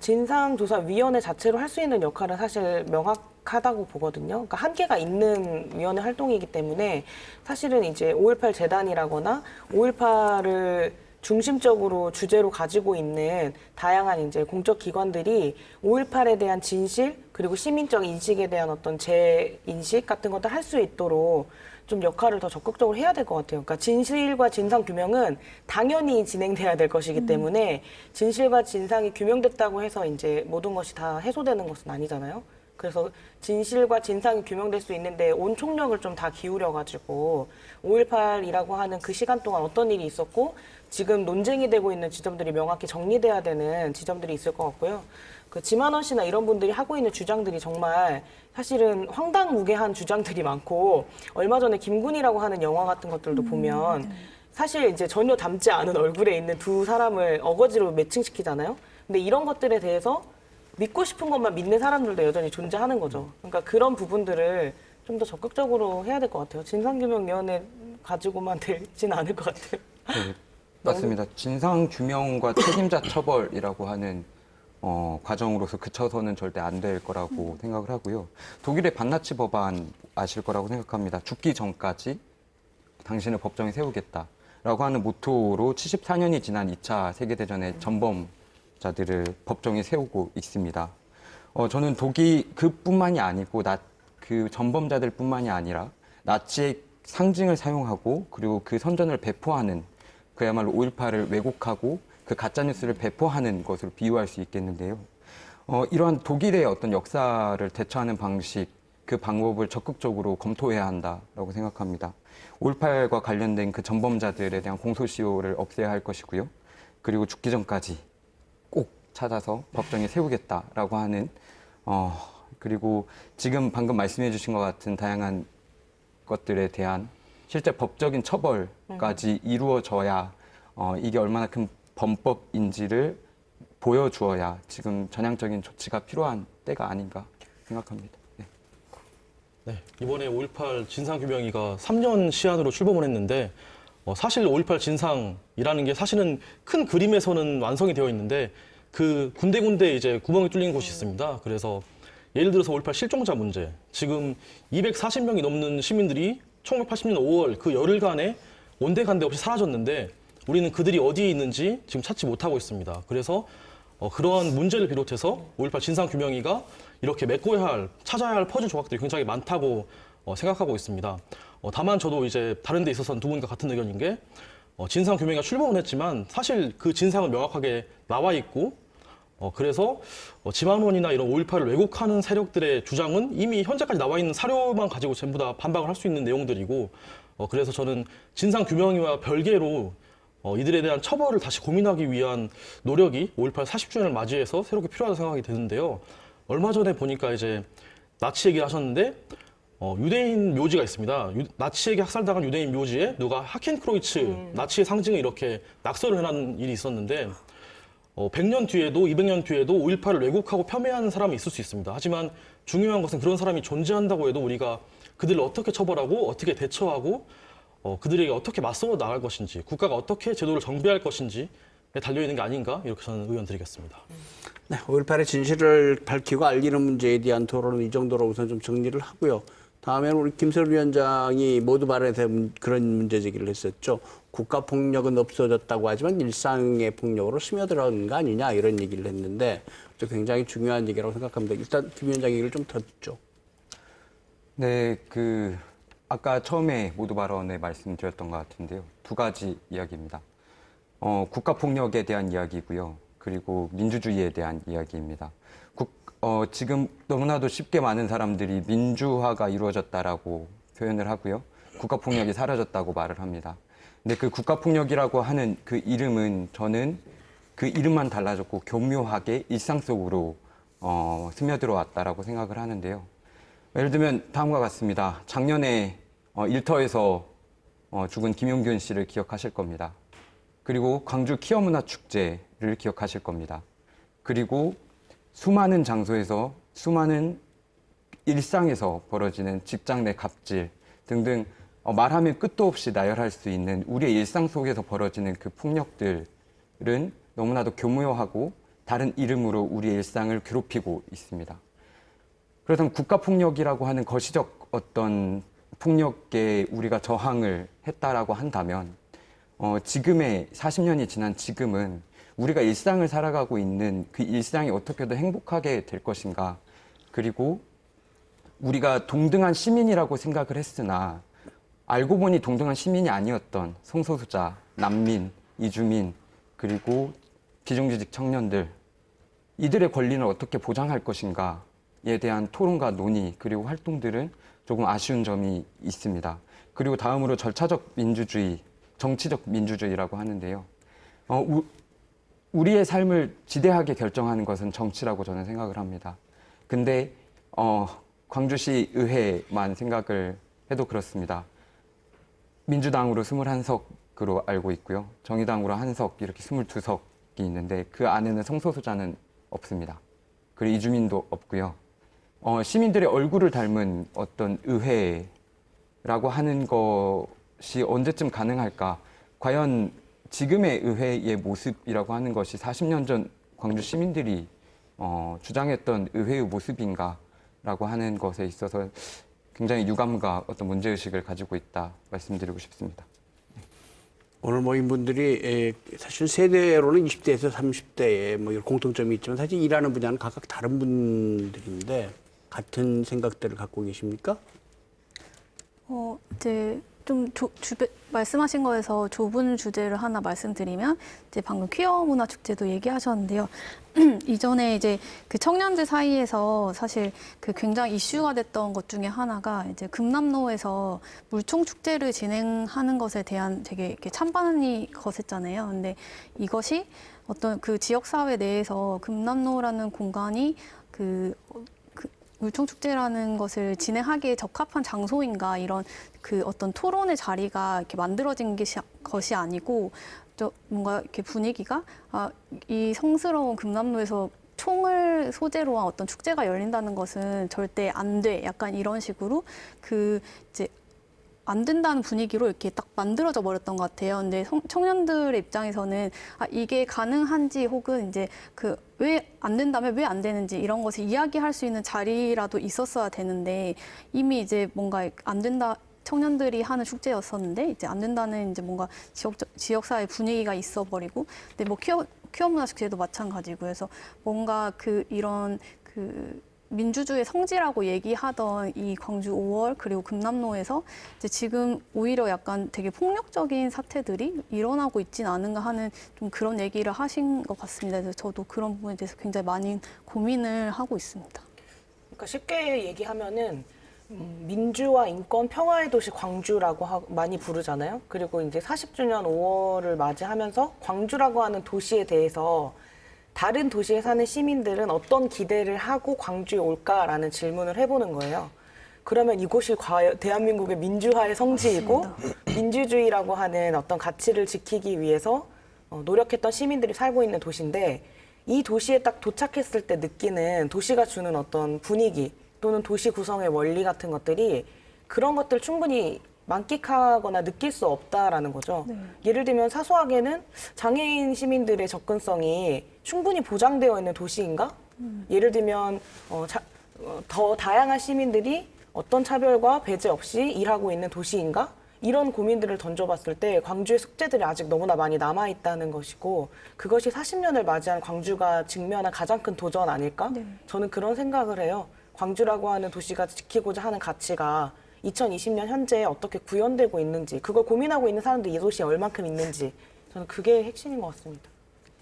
Speaker 2: 진상조사위원회 자체로 할 수 있는 역할은 사실 명확하다고 보거든요. 그러니까 한계가 있는 위원회 활동이기 때문에 사실은 이제 5.18 재단이라거나 5.18을 중심적으로 주제로 가지고 있는 다양한 이제 공적 기관들이 5.18에 대한 진실 그리고 시민적 인식에 대한 어떤 재인식 같은 것들 할 수 있도록 좀 역할을 더 적극적으로 해야 될 것 같아요. 그러니까 진실과 진상 규명은 당연히 진행돼야 될 것이기 때문에 진실과 진상이 규명됐다고 해서 이제 모든 것이 다 해소되는 것은 아니잖아요. 그래서 진실과 진상이 규명될 수 있는데 온 총력을 좀 다 기울여가지고 5.18이라고 하는 그 시간 동안 어떤 일이 있었고 지금 논쟁이 되고 있는 지점들이 명확히 정리돼야 되는 지점들이 있을 것 같고요. 그 지만원 씨나 이런 분들이 하고 있는 주장들이 정말 사실은 황당무계한 주장들이 많고 얼마 전에 김군이라고 하는 영화 같은 것들도 보면 사실 이제 전혀 닮지 않은 얼굴에 있는 두 사람을 어거지로 매칭시키잖아요. 근데 이런 것들에 대해서 믿고 싶은 것만 믿는 사람들도 여전히 존재하는 거죠. 그러니까 그런 부분들을 좀 더 적극적으로 해야 될 것 같아요. 진상규명위원회 가지고만 되진 않을 것 같아요.
Speaker 5: 네, 맞습니다. 진상규명과 책임자 처벌이라고 하는 과정으로서 그쳐서는 절대 안 될 거라고 생각을 하고요. 독일의 반나치 법안 아실 거라고 생각합니다. 죽기 전까지 당신을 법정에 세우겠다라고 하는 모토로 74년이 지난 2차 세계대전의 전범자들을 법정에 세우고 있습니다. 저는 독일 그뿐만이 아니고 그 전범자들뿐만이 아니라 나치의 상징을 사용하고 그리고 그 선전을 배포하는 그야말로 5.18을 왜곡하고 그 가짜뉴스를 배포하는 것으로 비유할 수 있겠는데요. 이러한 독일의 어떤 역사를 대처하는 방식, 그 방법을 적극적으로 검토해야 한다라고 생각합니다. 5.18과 관련된 그 전범자들에 대한 공소시효를 없애야 할 것이고요. 그리고 죽기 전까지 꼭 찾아서 법정에 세우겠다라고 하는 그리고 지금 방금 말씀해 주신 것 같은 다양한 것들에 대한 실제 법적인 처벌까지 이루어져야 이게 얼마나 큰 범법인지를 보여주어야 지금 전향적인 조치가 필요한 때가 아닌가 생각합니다. 네.
Speaker 3: 네, 이번에 5.18 진상규명위가 3년 시한으로 출범을 했는데 사실 5.18 진상이라는 게 사실은 큰 그림에서는 완성이 되어 있는데 그 군데군데 이제 구멍이 뚫린 곳이 있습니다. 그래서 예를 들어서 5.18 실종자 문제. 지금 240명이 넘는 시민들이 1980년 5월 그 열흘간에 온데간데 없이 사라졌는데 우리는 그들이 어디에 있는지 지금 찾지 못하고 있습니다. 그래서 그러한 문제를 비롯해서 5.18 진상규명위가 이렇게 메꿔야 할, 찾아야 할 퍼즐 조각들이 굉장히 많다고 생각하고 있습니다. 다만 저도 이제 다른 데 있어서는 두 분과 같은 의견인 게 진상규명위가 출범은 했지만 사실 그 진상은 명확하게 나와 있고 그래서 지만원이나 이런 5.18을 왜곡하는 세력들의 주장은 이미 현재까지 나와 있는 사료만 가지고 전부 다 반박을 할 수 있는 내용들이고 그래서 저는 진상규명위와 별개로 이들에 대한 처벌을 다시 고민하기 위한 노력이 5.18 40주년을 맞이해서 새롭게 필요하다고 생각이 드는데요. 얼마 전에 보니까 이제 나치 얘기를 하셨는데 유대인 묘지가 있습니다. 나치에게 학살당한 유대인 묘지에 누가 하켄크로이츠 나치의 상징을 이렇게 낙서를 해놓은 일이 있었는데 100년 뒤에도 200년 뒤에도 5.18을 왜곡하고 폄훼하는 사람이 있을 수 있습니다. 하지만 중요한 것은 그런 사람이 존재한다고 해도 우리가 그들을 어떻게 처벌하고 어떻게 대처하고 그들에게 어떻게 맞서 나갈 것인지 국가가 어떻게 제도를 정비할 것인지에 달려있는 게 아닌가 이렇게 저는 의견 드리겠습니다.
Speaker 1: 네, 5.18의 진실을 밝히고 알리는 문제에 대한 토론은 이 정도로 우선 좀 정리를 하고요. 다음에는 우리 김설 위원장이 모두 발언에 대한 그런 문제 제기를 했었죠. 국가폭력은 없어졌다고 하지만 일상의 폭력으로 스며들어간 거 아니냐 이런 얘기를 했는데 굉장히 중요한 얘기라고 생각합니다. 일단 김 위원장 얘기를 좀 더 듣죠.
Speaker 5: 네, 아까 처음에 모두 발언에 말씀드렸던 것 같은데요. 두 가지 이야기입니다. 국가폭력에 대한 이야기고요. 그리고 민주주의에 대한 이야기입니다. 지금 너무나도 쉽게 많은 사람들이 민주화가 이루어졌다라고 표현을 하고요. 국가폭력이 사라졌다고 말을 합니다. 근데 그 국가폭력이라고 하는 그 이름은 저는 그 이름만 달라졌고 교묘하게 일상 속으로 스며들어 왔다라고 생각을 하는데요. 예를 들면 다음과 같습니다. 작년에 일터에서 죽은 김용균 씨를 기억하실 겁니다. 그리고 광주 키어문화축제를 기억하실 겁니다. 그리고 수많은 장소에서 수많은 일상에서 벌어지는 직장 내 갑질 등등 말하면 끝도 없이 나열할 수 있는 우리의 일상 속에서 벌어지는 그 폭력들은 너무나도 교묘하고 다른 이름으로 우리의 일상을 괴롭히고 있습니다. 그렇다면 국가폭력이라고 하는 거시적 어떤 폭력에 우리가 저항을 했다라고 한다면 지금의 40년이 지난 지금은 우리가 일상을 살아가고 있는 그 일상이 어떻게 더 행복하게 될 것인가, 그리고 우리가 동등한 시민이라고 생각을 했으나 알고 보니 동등한 시민이 아니었던 성소수자, 난민, 이주민, 그리고 비정규직 청년들, 이들의 권리는 어떻게 보장할 것인가에 대한 토론과 논의 그리고 활동들은 조금 아쉬운 점이 있습니다. 그리고 다음으로 절차적 민주주의, 정치적 민주주의라고 하는데요. 우리의 삶을 지대하게 결정하는 것은 정치라고 저는 생각을 합니다. 근데 광주시 의회만 생각을 해도 그렇습니다. 민주당으로 21석으로 알고 있고요. 정의당으로 1석, 이렇게 22석이 있는데 그 안에는 성소수자는 없습니다. 그리고 이주민도 없고요. 시민들의 얼굴을 닮은 어떤 의회라고 하는 것이 언제쯤 가능할까? 과연 지금의 의회의 모습이라고 하는 것이 40년 전 광주 시민들이 주장했던 의회의 모습인가라고 하는 것에 있어서 굉장히 유감과 어떤 문제의식을 가지고 있다 말씀드리고 싶습니다.
Speaker 1: 오늘 모인 분들이 사실 세대로는 20대에서 30대에 뭐 이런 공통점이 있지만 사실 일하는 분야는 각각 다른 분들인데 같은 생각들을 갖고 계십니까?
Speaker 4: 이제 좀 말씀하신 거에서 좁은 주제를 하나 말씀드리면 이제 방금 퀴어 문화 축제도 얘기하셨는데요. 이전에 이제 그 청년들 사이에서 사실 그 굉장히 이슈가 됐던 것 중에 하나가 이제 금남로에서 물총 축제를 진행하는 것에 대한 되게 이렇게 찬반이 거셌잖아요. 근데 이것이 어떤 그 지역 사회 내에서 금남로라는 공간이 물총 축제라는 것을 진행하기에 적합한 장소인가 이런 그 어떤 토론의 자리가 이렇게 만들어진 것이 아니고 뭔가 이렇게 분위기가 이 성스러운 금남로에서 총을 소재로 한 어떤 축제가 열린다는 것은 절대 안 돼. 약간 이런 식으로 이제 안 된다는 분위기로 이렇게 딱 만들어져 버렸던 것 같아요. 근데 청년들의 입장에서는 이게 가능한지 혹은 이제 왜 안 된다면 왜 안 되는지 이런 것을 이야기할 수 있는 자리라도 있었어야 되는데 이미 이제 뭔가 안 된다. 청년들이 하는 축제였었는데 이제 안 된다는 이제 뭔가 지역사회 분위기가 있어버리고 근데 뭐 퀴어 문화 축제도 마찬가지고 해서 뭔가 이런 민주주의 성지라고 얘기하던 이 광주 5월 그리고 금남로에서 이제 지금 오히려 약간 되게 폭력적인 사태들이 일어나고 있진 않은가 하는 좀 그런 얘기를 하신 것 같습니다. 그래서 저도 그런 부분에 대해서 굉장히 많이 고민을 하고 있습니다.
Speaker 2: 그러니까 쉽게 얘기하면은 민주화, 인권, 평화의 도시 광주라고 많이 부르잖아요. 그리고 이제 40주년 5월을 맞이하면서 광주라고 하는 도시에 대해서 다른 도시에 사는 시민들은 어떤 기대를 하고 광주에 올까라는 질문을 해보는 거예요. 그러면 이곳이 과연 대한민국의 민주화의 성지이고 민주주의라고 하는 어떤 가치를 지키기 위해서 노력했던 시민들이 살고 있는 도시인데 이 도시에 딱 도착했을 때 느끼는 도시가 주는 어떤 분위기 또는 도시 구성의 원리 같은 것들이 그런 것들 충분히 만끽하거나 느낄 수 없다라는 거죠. 네. 예를 들면 사소하게는 장애인 시민들의 접근성이 충분히 보장되어 있는 도시인가? 예를 들면 더 다양한 시민들이 어떤 차별과 배제 없이 일하고 있는 도시인가? 이런 고민들을 던져봤을 때 광주의 숙제들이 아직 너무나 많이 남아있다는 것이고 그것이 40년을 맞이한 광주가 직면한 가장 큰 도전 아닐까? 네. 저는 그런 생각을 해요. 광주라고 하는 도시가 지키고자 하는 가치가 2020년 현재 어떻게 구현되고 있는지 그걸 고민하고 있는 사람들이 이 도시에 얼만큼 있는지 저는 그게 핵심인 것 같습니다.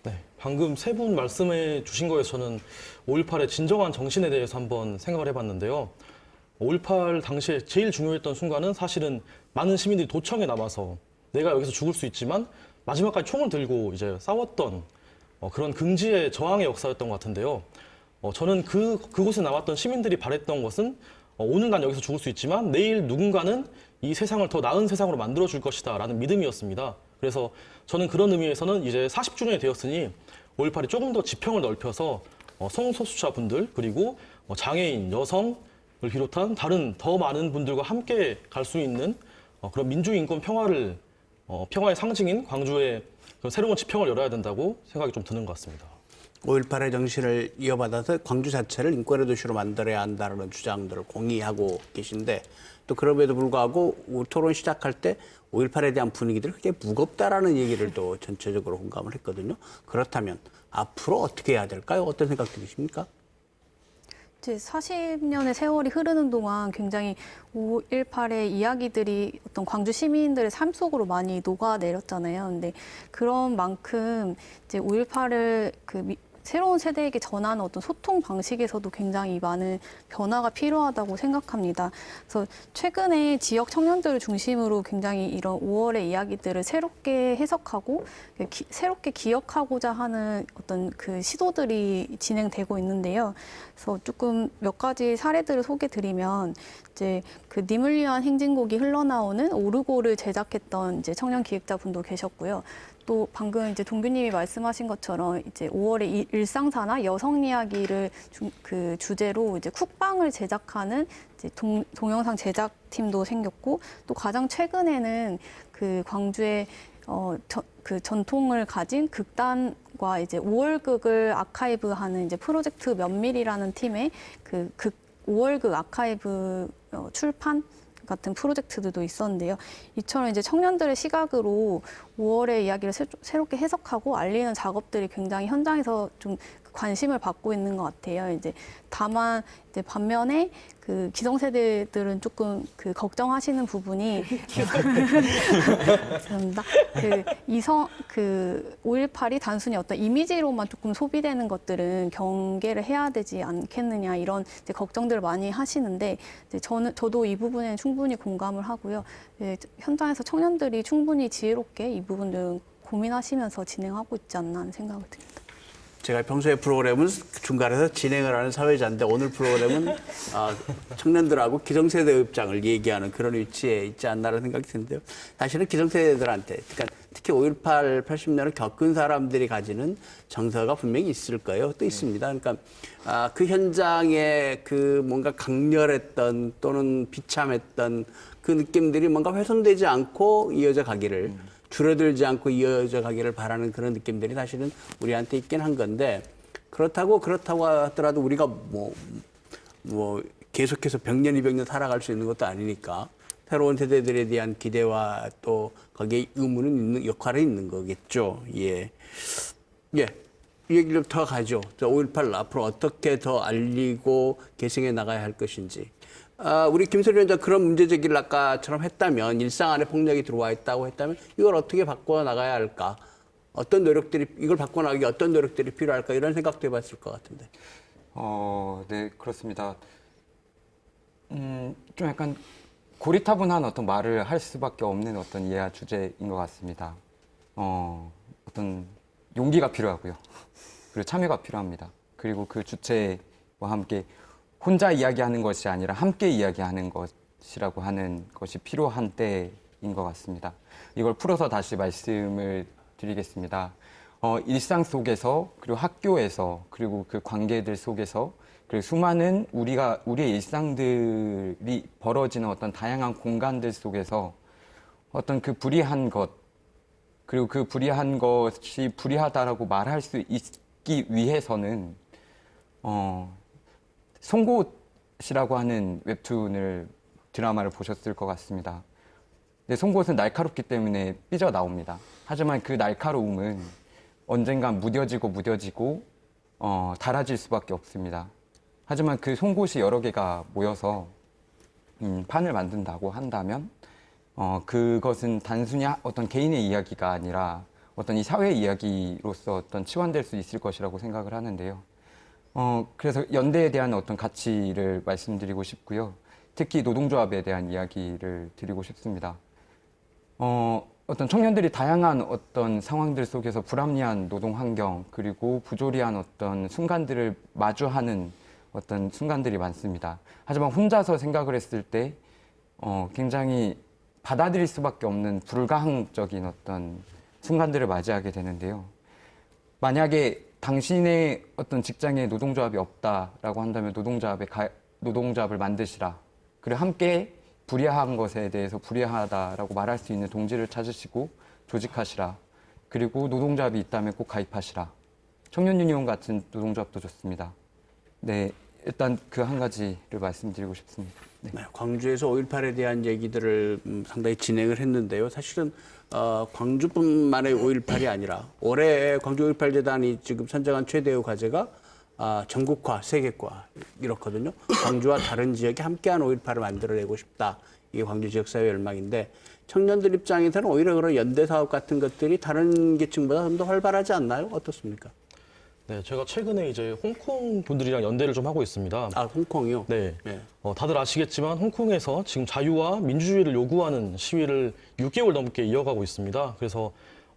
Speaker 3: 네, 방금 세 분 말씀해 주신 거에서 저는 5.18의 진정한 정신에 대해서 한번 생각을 해봤는데요. 5.18 당시에 제일 중요했던 순간은 사실은 많은 시민들이 도청에 남아서 내가 여기서 죽을 수 있지만 마지막까지 총을 들고 이제 싸웠던 그런 긍지의 저항의 역사였던 것 같은데요. 저는 그곳에 남았던 시민들이 바랬던 것은 오늘 난 여기서 죽을 수 있지만 내일 누군가는 이 세상을 더 나은 세상으로 만들어줄 것이다 라는 믿음이었습니다. 그래서 저는 그런 의미에서는 이제 40주년이 되었으니 5.18이 조금 더 지평을 넓혀서 성소수자분들 그리고 장애인, 여성을 비롯한 다른 더 많은 분들과 함께 갈 수 있는 그런 민주인권 평화의 상징인 광주의 새로운 지평을 열어야 된다고 생각이 좀 드는 것 같습니다.
Speaker 1: 5.18의 정신을 이어받아서 광주 자체를 인권의 도시로 만들어야 한다는 주장들을 공유하고 계신데 또 그럼에도 불구하고 토론 시작할 때 5.18에 대한 분위기들이 굉장히 무겁다라는 얘기를 또 전체적으로 공감을 했거든요. 그렇다면 앞으로 어떻게 해야 될까요? 어떤 생각 드십니까?
Speaker 4: 이제 40년의 세월이 흐르는 동안 굉장히 5.18의 이야기들이 어떤 광주 시민들의 삶 속으로 많이 녹아내렸잖아요. 근데 그런 만큼 이제 5.18을 새로운 세대에게 전하는 어떤 소통 방식에서도 굉장히 많은 변화가 필요하다고 생각합니다. 그래서 최근에 지역 청년들을 중심으로 굉장히 이런 5월의 이야기들을 새롭게 해석하고 새롭게 기억하고자 하는 어떤 그 시도들이 진행되고 있는데요. 그래서 조금 몇 가지 사례들을 소개드리면 이제 그 님을 위한 행진곡이 흘러나오는 오르고를 제작했던 이제 청년 기획자분도 계셨고요. 또 방금 이제 동규님이 말씀하신 것처럼 이제 5월의 일상사나 여성 이야기를 그 주제로 이제 쿡방을 제작하는 이제 동영상 제작팀도 생겼고, 또 가장 최근에는 그 광주에 그 전통을 가진 극단과 이제 5월극을 아카이브하는 이제 프로젝트 면밀이라는 팀의 그 5월극 아카이브 출판 같은 프로젝트들도 있었는데요. 이처럼 이제 청년들의 시각으로 5월의 이야기를 새롭게 해석하고 알리는 작업들이 굉장히 현장에서 좀 관심을 받고 있는 것 같아요. 이제 다만 이제 반면에 그 기성세대들은 조금 그 걱정하시는 부분이 죄송합니다. 그 5.18이 단순히 어떤 이미지로만 조금 소비되는 것들은 경계를 해야 되지 않겠느냐 이런 이제 걱정들을 많이 하시는데, 이제 저도 이 부분에 충분히 공감을 하고요. 현장에서 청년들이 충분히 지혜롭게 이 부분들은 고민하시면서 진행하고 있지 않나 하는 생각을 듭니다.
Speaker 1: 제가 평소에 프로그램은 중간에서 진행을 하는 사회자인데 오늘 프로그램은 청년들하고 기성세대의 입장을 얘기하는 그런 위치에 있지 않나라는 생각이 드는데요. 사실은 기성세대들한테, 그러니까 특히 5.18 80년을 겪은 사람들이 가지는 정서가 분명히 있을 거예요. 또 있습니다. 그러니까 그 현장에 그 뭔가 강렬했던 또는 비참했던 그 느낌들이 뭔가 훼손되지 않고 이어져 가기를, 줄어들지 않고 이어져 가기를 바라는 그런 느낌들이 사실은 우리한테 있긴 한 건데, 그렇다고 하더라도 우리가 뭐 계속해서 100년, 200년 살아갈 수 있는 것도 아니니까 새로운 세대들에 대한 기대와 또 거기에 의무는 역할이 있는 거겠죠. 예. 이 얘기를 좀 더 가죠. 5.18 앞으로 어떻게 더 알리고 계승해 나가야 할 것인지. 우리 김소리 위원장 그런 문제 제기를 아까처럼 했다면, 일상 안에 폭력이 들어와 있다고 했다면 이걸 어떻게 바꿔 나가야 할까? 이걸 바꿔 나가기 어떤 노력들이 필요할까? 이런 생각도 해봤을 것 같은데.
Speaker 5: 네, 그렇습니다. 좀 약간 고리타분한 어떤 말을 할 수밖에 없는 어떤 이해와 주제인 것 같습니다. 어떤 용기가 필요하고요. 그리고 참여가 필요합니다. 그리고 그 주체와 함께 혼자 이야기하는 것이 아니라 함께 이야기하는 것이라고 하는 것이 필요한 때인 것 같습니다. 이걸 풀어서 다시 말씀을 드리겠습니다. 일상 속에서, 그리고 학교에서, 그리고 그 관계들 속에서, 그리고 수많은 우리의 일상들이 벌어지는 어떤 다양한 공간들 속에서 어떤 그 불의한 것, 그리고 그 불의한 것이 불의하다라고 말할 수 있기 위해서는 송곳이라고 하는 웹툰을 드라마를 보셨을 것 같습니다. 근데 송곳은 날카롭기 때문에 삐져나옵니다. 하지만 그 날카로움은 언젠간 무뎌지고 닳아질 수밖에 없습니다. 하지만 그 송곳이 여러 개가 모여서 판을 만든다고 한다면 그것은 단순히 어떤 개인의 이야기가 아니라 어떤 이 사회의 이야기로서 어떤 치환될 수 있을 것이라고 생각을 하는데요. 그래서 연대에 대한 어떤 가치를 말씀드리고 싶고요. 특히 노동조합에 대한 이야기를 드리고 싶습니다. 어떤 청년들이 다양한 어떤 상황들 속에서 불합리한 노동 환경, 그리고 부조리한 어떤 순간들을 마주하는 어떤 순간들이 많습니다. 하지만 혼자서 생각을 했을 때 굉장히 받아들일 수밖에 없는 불가항적인 어떤 순간들을 맞이하게 되는데요. 만약에 당신의 어떤 직장에 노동조합이 없다라고 한다면 노동조합을 만드시라. 그리고 함께 불의한 것에 대해서 불의하다라고 말할 수 있는 동지를 찾으시고 조직하시라. 그리고 노동조합이 있다면 꼭 가입하시라. 청년유니온 같은 노동조합도 좋습니다. 네, 일단 그 한 가지를 말씀드리고 싶습니다. 네.
Speaker 1: 광주에서 5.18에 대한 얘기들을 상당히 진행을 했는데요. 사실은 광주뿐만의 5.18이 아니라 올해 광주 5.18 재단이 지금 선정한 최대의 과제가 전국화, 세계화 이렇거든요. 광주와 다른 지역이 함께한 5.18을 만들어내고 싶다. 이게 광주 지역사회 열망인데, 청년들 입장에서는 오히려 그런 연대 사업 같은 것들이 다른 계층보다 좀 더 활발하지 않나요? 어떻습니까?
Speaker 3: 네, 제가 최근에 이제 홍콩 분들이랑 연대를 좀 하고 있습니다.
Speaker 1: 아, 홍콩이요?
Speaker 3: 네.
Speaker 1: 네.
Speaker 3: 다들 아시겠지만 홍콩에서 지금 자유와 민주주의를 요구하는 시위를 6개월 넘게 이어가고 있습니다. 그래서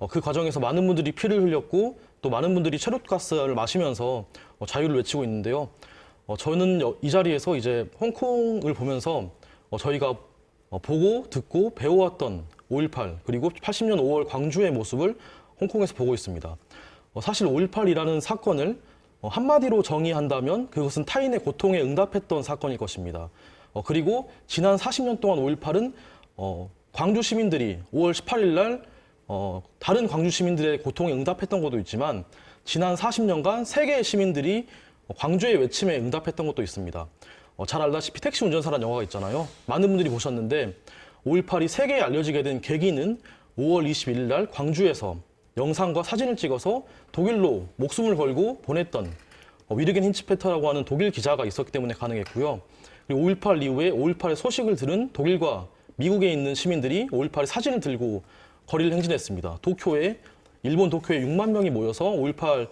Speaker 3: 그 과정에서 많은 분들이 피를 흘렸고 또 많은 분들이 체류가스를 마시면서 자유를 외치고 있는데요. 저는 이 자리에서 이제 홍콩을 보면서 저희가 보고 듣고 배워왔던 5.18 그리고 80년 5월 광주의 모습을 홍콩에서 보고 있습니다. 사실 5.18이라는 사건을 한마디로 정의한다면 그것은 타인의 고통에 응답했던 사건일 것입니다. 그리고 지난 40년 동안 5.18은 광주 시민들이 5월 18일 날 다른 광주 시민들의 고통에 응답했던 것도 있지만 지난 40년간 세계의 시민들이 광주의 외침에 응답했던 것도 있습니다. 잘 알다시피 택시 운전사라는 영화가 있잖아요. 많은 분들이 보셨는데 5.18이 세계에 알려지게 된 계기는 5월 21일 날 광주에서 영상과 사진을 찍어서 독일로 목숨을 걸고 보냈던 위르겐 힌츠페터라고 하는 독일 기자가 있었기 때문에 가능했고요. 그리고 5.18 이후에 5.18의 소식을 들은 독일과 미국에 있는 시민들이 5.18의 사진을 들고 거리를 행진했습니다. 일본 도쿄에 6만 명이 모여서 5.18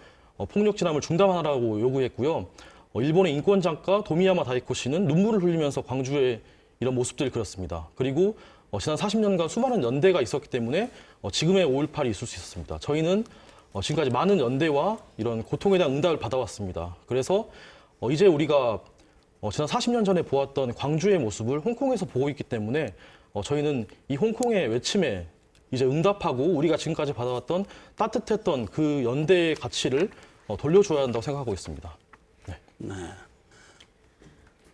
Speaker 3: 폭력 진압을 중단하라고 요구했고요. 일본의 인권작가 도미야마 다이코 씨는 눈물을 흘리면서 광주의 이런 모습들을 그렸습니다. 그리고 지난 40년간 수많은 연대가 있었기 때문에 지금의 5.18이 있을 수 있었습니다. 저희는 지금까지 많은 연대와 이런 고통에 대한 응답을 받아왔습니다. 그래서 이제 우리가 지난 40년 전에 보았던 광주의 모습을 홍콩에서 보고 있기 때문에 저희는 이 홍콩의 외침에 이제 응답하고 우리가 지금까지 받아왔던 따뜻했던 그 연대의 가치를 돌려줘야 한다고 생각하고 있습니다.
Speaker 1: 네.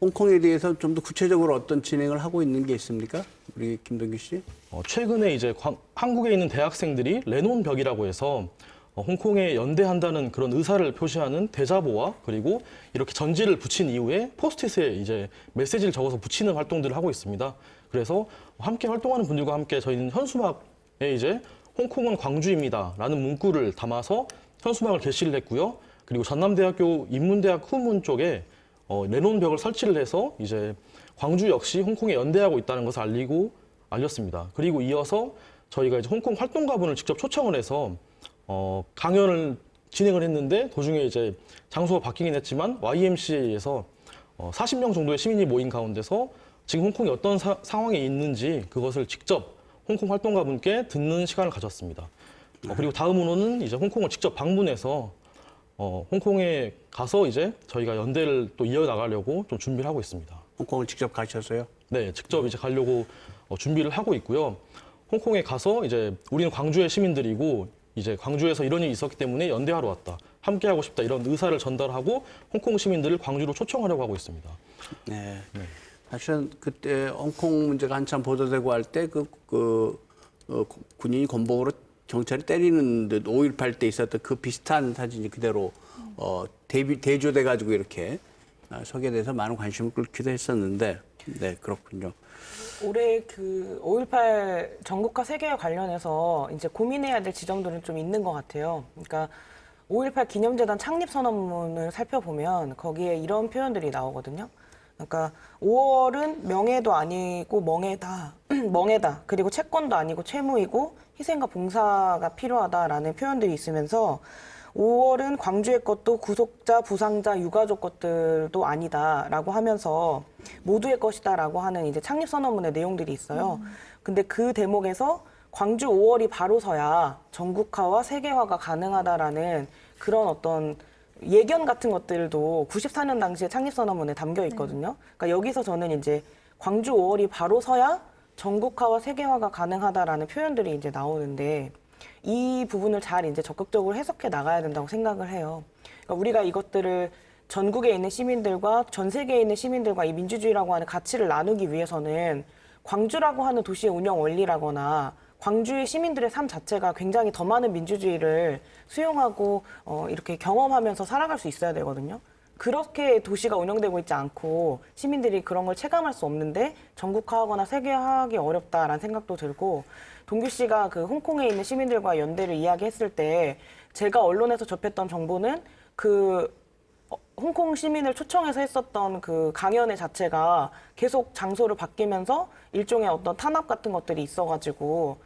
Speaker 1: 홍콩에 대해서 좀 더 구체적으로 어떤 진행을 하고 있는 게 있습니까? 우리 김동규 씨?
Speaker 3: 최근에 이제 한국에 있는 대학생들이 레논 벽이라고 해서 홍콩에 연대한다는 그런 의사를 표시하는 대자보와 그리고 이렇게 전지를 붙인 이후에 포스트잇에 이제 메시지를 적어서 붙이는 활동들을 하고 있습니다. 그래서 함께 활동하는 분들과 함께 저희는 현수막에 이제 홍콩은 광주입니다라는 문구를 담아서 현수막을 게시를 했고요. 그리고 전남대학교 인문대학 후문 쪽에 레논 벽을 설치를 해서 이제 광주 역시 홍콩에 연대하고 있다는 것을 알렸습니다. 그리고 이어서 저희가 이제 홍콩 활동가분을 직접 초청을 해서 강연을 진행을 했는데 도중에 이제 장소가 바뀌긴 했지만 YMCA에서 40명 정도의 시민이 모인 가운데서 지금 홍콩이 어떤 상황에 있는지 그것을 직접 홍콩 활동가분께 듣는 시간을 가졌습니다. 그리고 다음으로는 이제 홍콩을 직접 방문해서 홍콩에 가서 이제 저희가 연대를 또 이어나가려고 좀 준비를 하고 있습니다.
Speaker 1: 홍콩을 직접 가셨어요?
Speaker 3: 네, 직접 이제 가려고 준비를 하고 있고요. 홍콩에 가서 이제 우리는 광주의 시민들이고 이제 광주에서 이런 일이 있었기 때문에 연대하러 왔다. 함께 하고 싶다. 이런 의사를 전달하고 홍콩 시민들을 광주로 초청하려고 하고 있습니다.
Speaker 1: 네. 사실은 그때 홍콩 문제가 한참 보도되고 할 때 군인이 건봉으로 경찰이 때리는 듯 5.18 때 있었던 그 비슷한 사진이 그대로 대조돼 가지고 이렇게 서기에 대해서 많은 관심을 끌기도 했었는데, 네, 그렇군요.
Speaker 2: 올해 그 5.18 전국화 세계와 관련해서 이제 고민해야 될 지점들은 좀 있는 것 같아요. 그러니까 5.18 기념재단 창립 선언문을 살펴보면 거기에 이런 표현들이 나오거든요. 그러니까 5월은 명예도 아니고 멍해다. 멍해다. 그리고 채권도 아니고 채무이고 희생과 봉사가 필요하다라는 표현들이 있으면서 5월은 광주의 것도 구속자, 부상자, 유가족 것들도 아니다라고 하면서 모두의 것이다라고 하는 이제 창립 선언문의 내용들이 있어요. 근데 그 대목에서 광주 5월이 바로 서야 전국화와 세계화가 가능하다라는 그런 어떤 예견 같은 것들도 94년 당시에 창립 선언문에 담겨 있거든요. 그러니까 여기서 저는 이제 광주 5월이 바로 서야 전국화와 세계화가 가능하다라는 표현들이 이제 나오는데 이 부분을 잘 이제 적극적으로 해석해 나가야 된다고 생각을 해요. 그러니까 우리가 이것들을 전국에 있는 시민들과 전 세계에 있는 시민들과 이 민주주의라고 하는 가치를 나누기 위해서는 광주라고 하는 도시의 운영 원리라거나 광주의 시민들의 삶 자체가 굉장히 더 많은 민주주의를 수용하고 이렇게 경험하면서 살아갈 수 있어야 되거든요. 그렇게 도시가 운영되고 있지 않고 시민들이 그런 걸 체감할 수 없는데 전국화하거나 세계화하기 어렵다라는 생각도 들고 동규 씨가 그 홍콩에 있는 시민들과 연대를 이야기했을 때 제가 언론에서 접했던 정보는 그 홍콩 시민을 초청해서 했었던 그 강연의 자체가 계속 장소를 바뀌면서 일종의 어떤 탄압 같은 것들이 있어가지고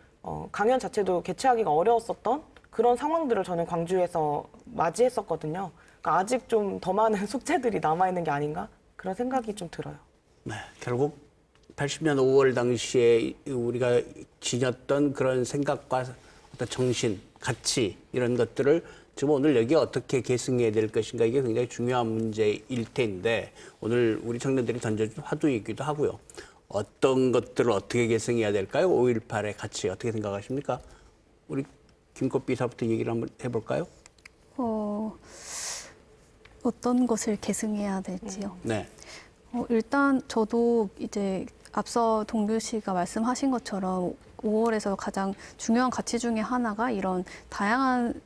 Speaker 2: 강연 자체도 개최하기가 어려웠었던 그런 상황들을 저는 광주에서 맞이했었거든요. 그러니까 아직 좀 더 많은 숙제들이 남아있는 게 아닌가? 그런 생각이 좀 들어요.
Speaker 1: 네, 결국 80년 5월 당시에 우리가 지녔던 그런 생각과 어떤 정신, 가치 이런 것들을 지금 오늘 여기 어떻게 계승해야 될 것인가 이게 굉장히 중요한 문제일 텐데 오늘 우리 청년들이 던져준 화두이기도 하고요. 어떤 것들을 어떻게 계승해야 될까요? 5.18의 가치 어떻게 생각하십니까? 우리 김꽃비 이사부터 얘기를 한번 해볼까요?
Speaker 4: 어떤 것을 계승해야 될지요.
Speaker 1: 네.
Speaker 4: 일단 저도 이제 앞서 동규 씨가 말씀하신 것처럼 5월에서 가장 중요한 가치 중에 하나가 이런 다양한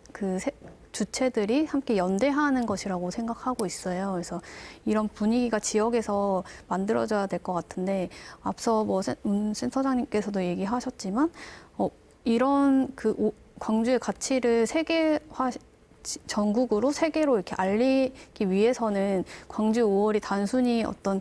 Speaker 4: 주체들이 함께 연대하는 것이라고 생각하고 있어요. 그래서 이런 분위기가 지역에서 만들어져야 될 것 같은데 앞서 센터장님께서도 얘기하셨지만 이런 광주의 가치를 전국으로 세계로 이렇게 알리기 위해서는 광주 5월이 단순히 어떤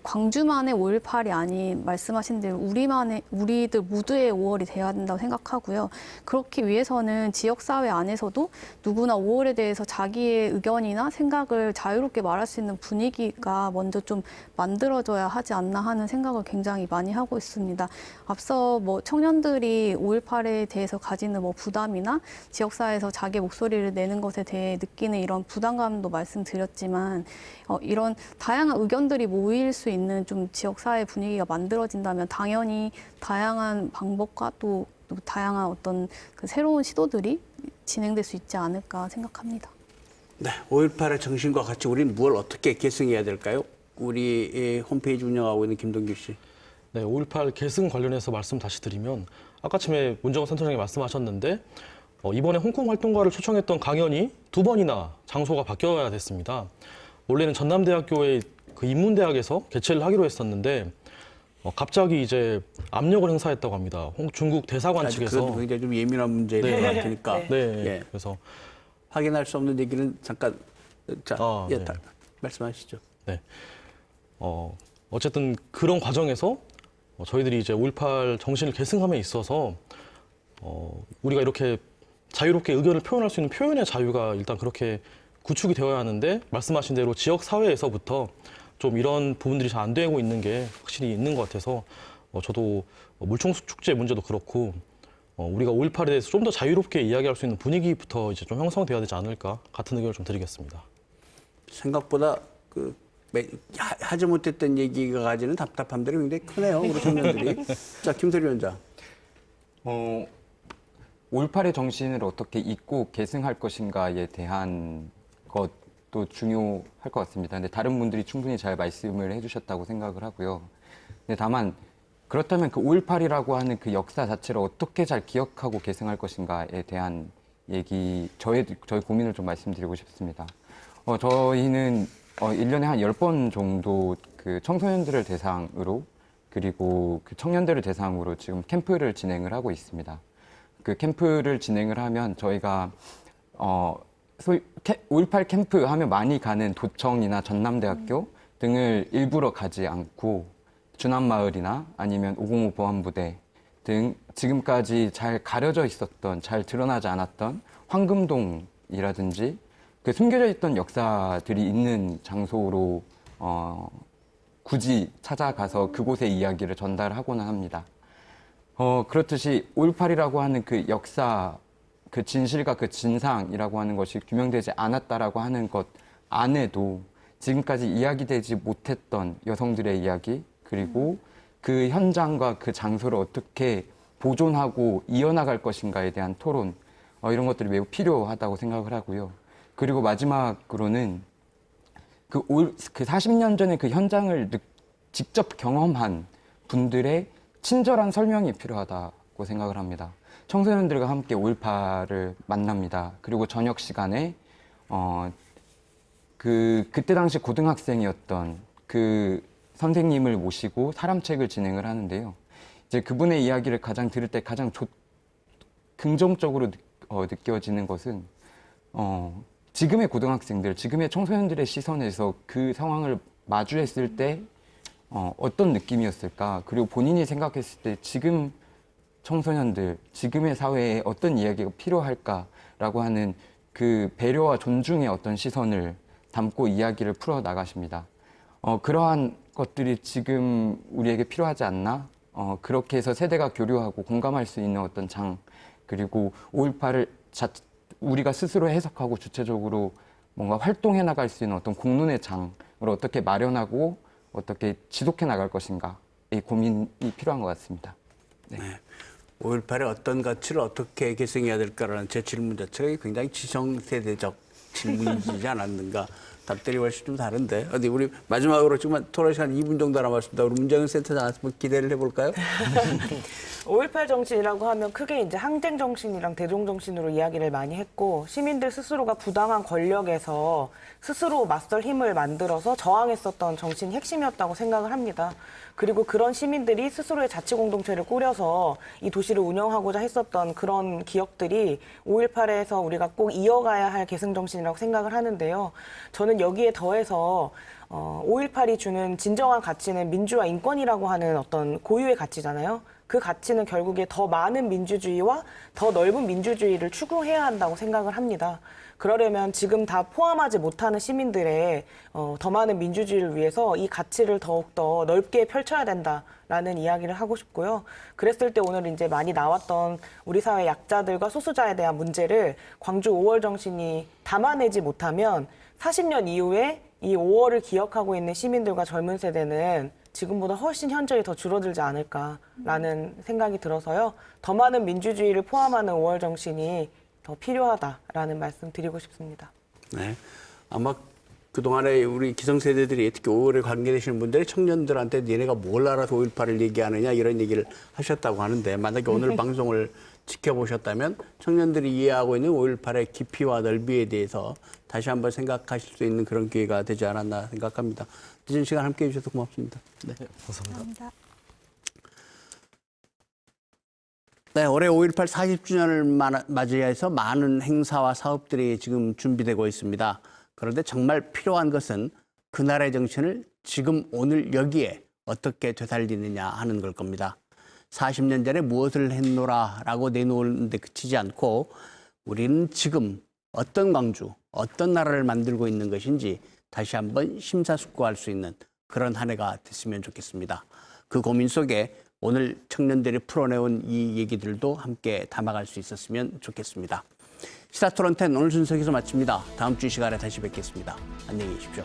Speaker 4: 광주만의 5.18이 아닌 말씀하신 대로 우리들 모두의 5월이 돼야 된다고 생각하고요. 그렇기 위해서는 지역사회 안에서도 누구나 5월에 대해서 자기의 의견이나 생각을 자유롭게 말할 수 있는 분위기가 먼저 좀 만들어져야 하지 않나 하는 생각을 굉장히 많이 하고 있습니다. 앞서 청년들이 5.18에 대해서 가지는 부담이나 지역사회에서 자기 목소리를 내는 것에 대해 느끼는 이런 부담감도 말씀드렸지만 이런 다양한 의견들이 모일 수 있는 좀 지역사회 분위기가 만들어진다면 당연히 다양한 방법과 또 다양한 어떤 새로운 시도들이 진행될 수 있지 않을까 생각합니다.
Speaker 1: 네, 5.18의 정신과 같이 우리는 무엇을 어떻게 계승해야 될까요? 우리 홈페이지 운영하고 있는 김동규 씨.
Speaker 3: 네, 5.18 계승 관련해서 말씀 다시 드리면 아까 처음에 문정원 센터장이 말씀하셨는데 이번에 홍콩 활동가를 초청했던 강연이 2번이나 장소가 바뀌어야 됐습니다. 원래는 전남대학교의 인문대학에서 개최를 하기로 했었는데 갑자기 이제 압력을 행사했다고 합니다. 중국 대사관 측에서.
Speaker 1: 그건 굉장히 좀 예민한 문제인
Speaker 3: 네.
Speaker 1: 것 같으니까.
Speaker 3: 네,
Speaker 1: 예.
Speaker 3: 그래서
Speaker 1: 확인할 수 없는 얘기는 잠깐
Speaker 3: 네.
Speaker 1: 말씀하시죠.
Speaker 3: 네. 어쨌든 그런 과정에서 저희들이 이제 5.18 정신을 계승함에 있어서 우리가 이렇게 자유롭게 의견을 표현할 수 있는 표현의 자유가 일단 그렇게 구축이 되어야 하는데 말씀하신 대로 지역 사회에서부터 좀 이런 부분들이 잘 안 되고 있는 게 확실히 있는 것 같아서 저도 물총 축제 문제도 그렇고 우리가 5.18에 대해서 좀 더 자유롭게 이야기할 수 있는 분위기부터 이제 좀 형성돼야 되지 않을까 같은 의견을 좀 드리겠습니다.
Speaker 1: 생각보다 하지 못했던 얘기가 가지는 답답함들이 굉장히 크네요, 우리 청년들이. 자, 김세리 위원장.
Speaker 5: 5.18의 정신을 어떻게 잊고 계승할 것인가에 대한 것도 중요할 것 같습니다. 근데 다른 분들이 충분히 잘 말씀을 해주셨다고 생각을 하고요. 근데 다만 그렇다면 5.18이라고 하는 그 역사 자체를 어떻게 잘 기억하고 계승할 것인가에 대한 얘기, 저희 고민을 좀 말씀드리고 싶습니다. 저희는 1년에 한 10번 정도 그 청소년들을 대상으로 그리고 그 청년들을 대상으로 지금 캠프를 진행을 하고 있습니다. 그 캠프를 진행을 하면 저희가 5.18 캠프 하면 많이 가는 도청이나 전남대학교 등을 일부러 가지 않고 주남마을이나 아니면 505 보안부대 등 지금까지 잘 가려져 있었던, 잘 드러나지 않았던 황금동이라든지 그 숨겨져 있던 역사들이 있는 장소로 굳이 찾아가서 그곳의 이야기를 전달하고는 합니다. 그렇듯이 5.18이라고 하는 그 역사, 그 진실과 그 진상이라고 하는 것이 규명되지 않았다라고 하는 것 안에도 지금까지 이야기되지 못했던 여성들의 이야기, 그리고 그 현장과 그 장소를 어떻게 보존하고 이어나갈 것인가에 대한 토론, 이런 것들이 매우 필요하다고 생각을 하고요. 그리고 마지막으로는 그 40년 전에 그 현장을 직접 경험한 분들의 친절한 설명이 필요하다고 생각을 합니다. 청소년들과 함께 5.18을 만납니다. 그리고 저녁 시간에 그때 당시 고등학생이었던 그 선생님을 모시고 사람책을 진행을 하는데요. 이제 그분의 이야기를 가장 들을 때 가장 긍정적으로 느껴지는 것은 지금의 고등학생들, 지금의 청소년들의 시선에서 그 상황을 마주했을 때 어떤 느낌이었을까? 그리고 본인이 생각했을 때 지금 청소년들, 지금의 사회에 어떤 이야기가 필요할까라고 하는 그 배려와 존중의 어떤 시선을 담고 이야기를 풀어 나가십니다. 그러한 것들이 지금 우리에게 필요하지 않나? 그렇게 해서 세대가 교류하고 공감할 수 있는 어떤 장, 그리고 5.18을 우리가 스스로 해석하고 주체적으로 뭔가 활동해 나갈 수 있는 어떤 공론의 장을 어떻게 마련하고 어떻게 지속해 나갈 것인가, 이 고민이 필요한 것 같습니다. 네.
Speaker 1: 5.18의 어떤 가치를 어떻게 계승해야 될까라는 제 질문 자체가 굉장히 지성세대적 질문이지 않았는가. 답들이 훨씬 좀 다른데. 어디 우리 마지막으로 지금 토론 시간 2분 정도 남았습니다. 우리 문정현 센터장 한번 기대를 해볼까요?
Speaker 2: 5.18 정신이라고 하면 크게 이제 항쟁 정신이랑 대동 정신으로 이야기를 많이 했고, 시민들 스스로가 부당한 권력에서 스스로 맞설 힘을 만들어서 저항했었던 정신이 핵심이었다고 생각을 합니다. 그리고 그런 시민들이 스스로의 자치 공동체를 꾸려서 이 도시를 운영하고자 했었던 그런 기억들이 5.18에서 우리가 꼭 이어가야 할 계승 정신이라고 생각을 하는데요. 저는 여기에 더해서 5.18이 주는 진정한 가치는 민주와 인권이라고 하는 어떤 고유의 가치잖아요. 그 가치는 결국에 더 많은 민주주의와 더 넓은 민주주의를 추구해야 한다고 생각을 합니다. 그러려면 지금 다 포함하지 못하는 시민들의 더 많은 민주주의를 위해서 이 가치를 더욱더 넓게 펼쳐야 된다라는 이야기를 하고 싶고요. 그랬을 때 오늘 이제 많이 나왔던 우리 사회 약자들과 소수자에 대한 문제를 광주 5월 정신이 담아내지 못하면 40년 이후에 이 5월을 기억하고 있는 시민들과 젊은 세대는 지금보다 훨씬 현저히 더 줄어들지 않을까라는 생각이 들어서요. 더 많은 민주주의를 포함하는 5월 정신이 더 필요하다라는 말씀 드리고 싶습니다.
Speaker 1: 네. 아마 그동안에 우리 기성세대들이 특히 5월에 관계되시는 분들이 청년들한테 니네가 뭘 알아서 5.18을 얘기하느냐 이런 얘기를 하셨다고 하는데, 만약에 오늘 방송을 지켜보셨다면 청년들이 이해하고 있는 5.18의 깊이와 넓이에 대해서 다시 한번 생각하실 수 있는 그런 기회가 되지 않았나 생각합니다. 늦은 시간 함께해 주셔서 고맙습니다. 네.
Speaker 3: 감사합니다.
Speaker 1: 네, 올해 5.18 40주년을 맞이해서 많은 행사와 사업들이 지금 준비되고 있습니다. 그런데 정말 필요한 것은 그날의 정신을 지금 오늘 여기에 어떻게 되살리느냐 하는 걸 겁니다. 40년 전에 무엇을 했노라라고 내놓는 데 그치지 않고 우리는 지금 어떤 광주, 어떤 나라를 만들고 있는 것인지 다시 한번 심사숙고할 수 있는 그런 한 해가 됐으면 좋겠습니다. 그 고민 속에 오늘 청년들이 풀어내온 이 얘기들도 함께 담아갈 수 있었으면 좋겠습니다. 시사토론10 오늘 순서 여기서 마칩니다. 다음 주 이 시간에 다시 뵙겠습니다. 안녕히 계십시오.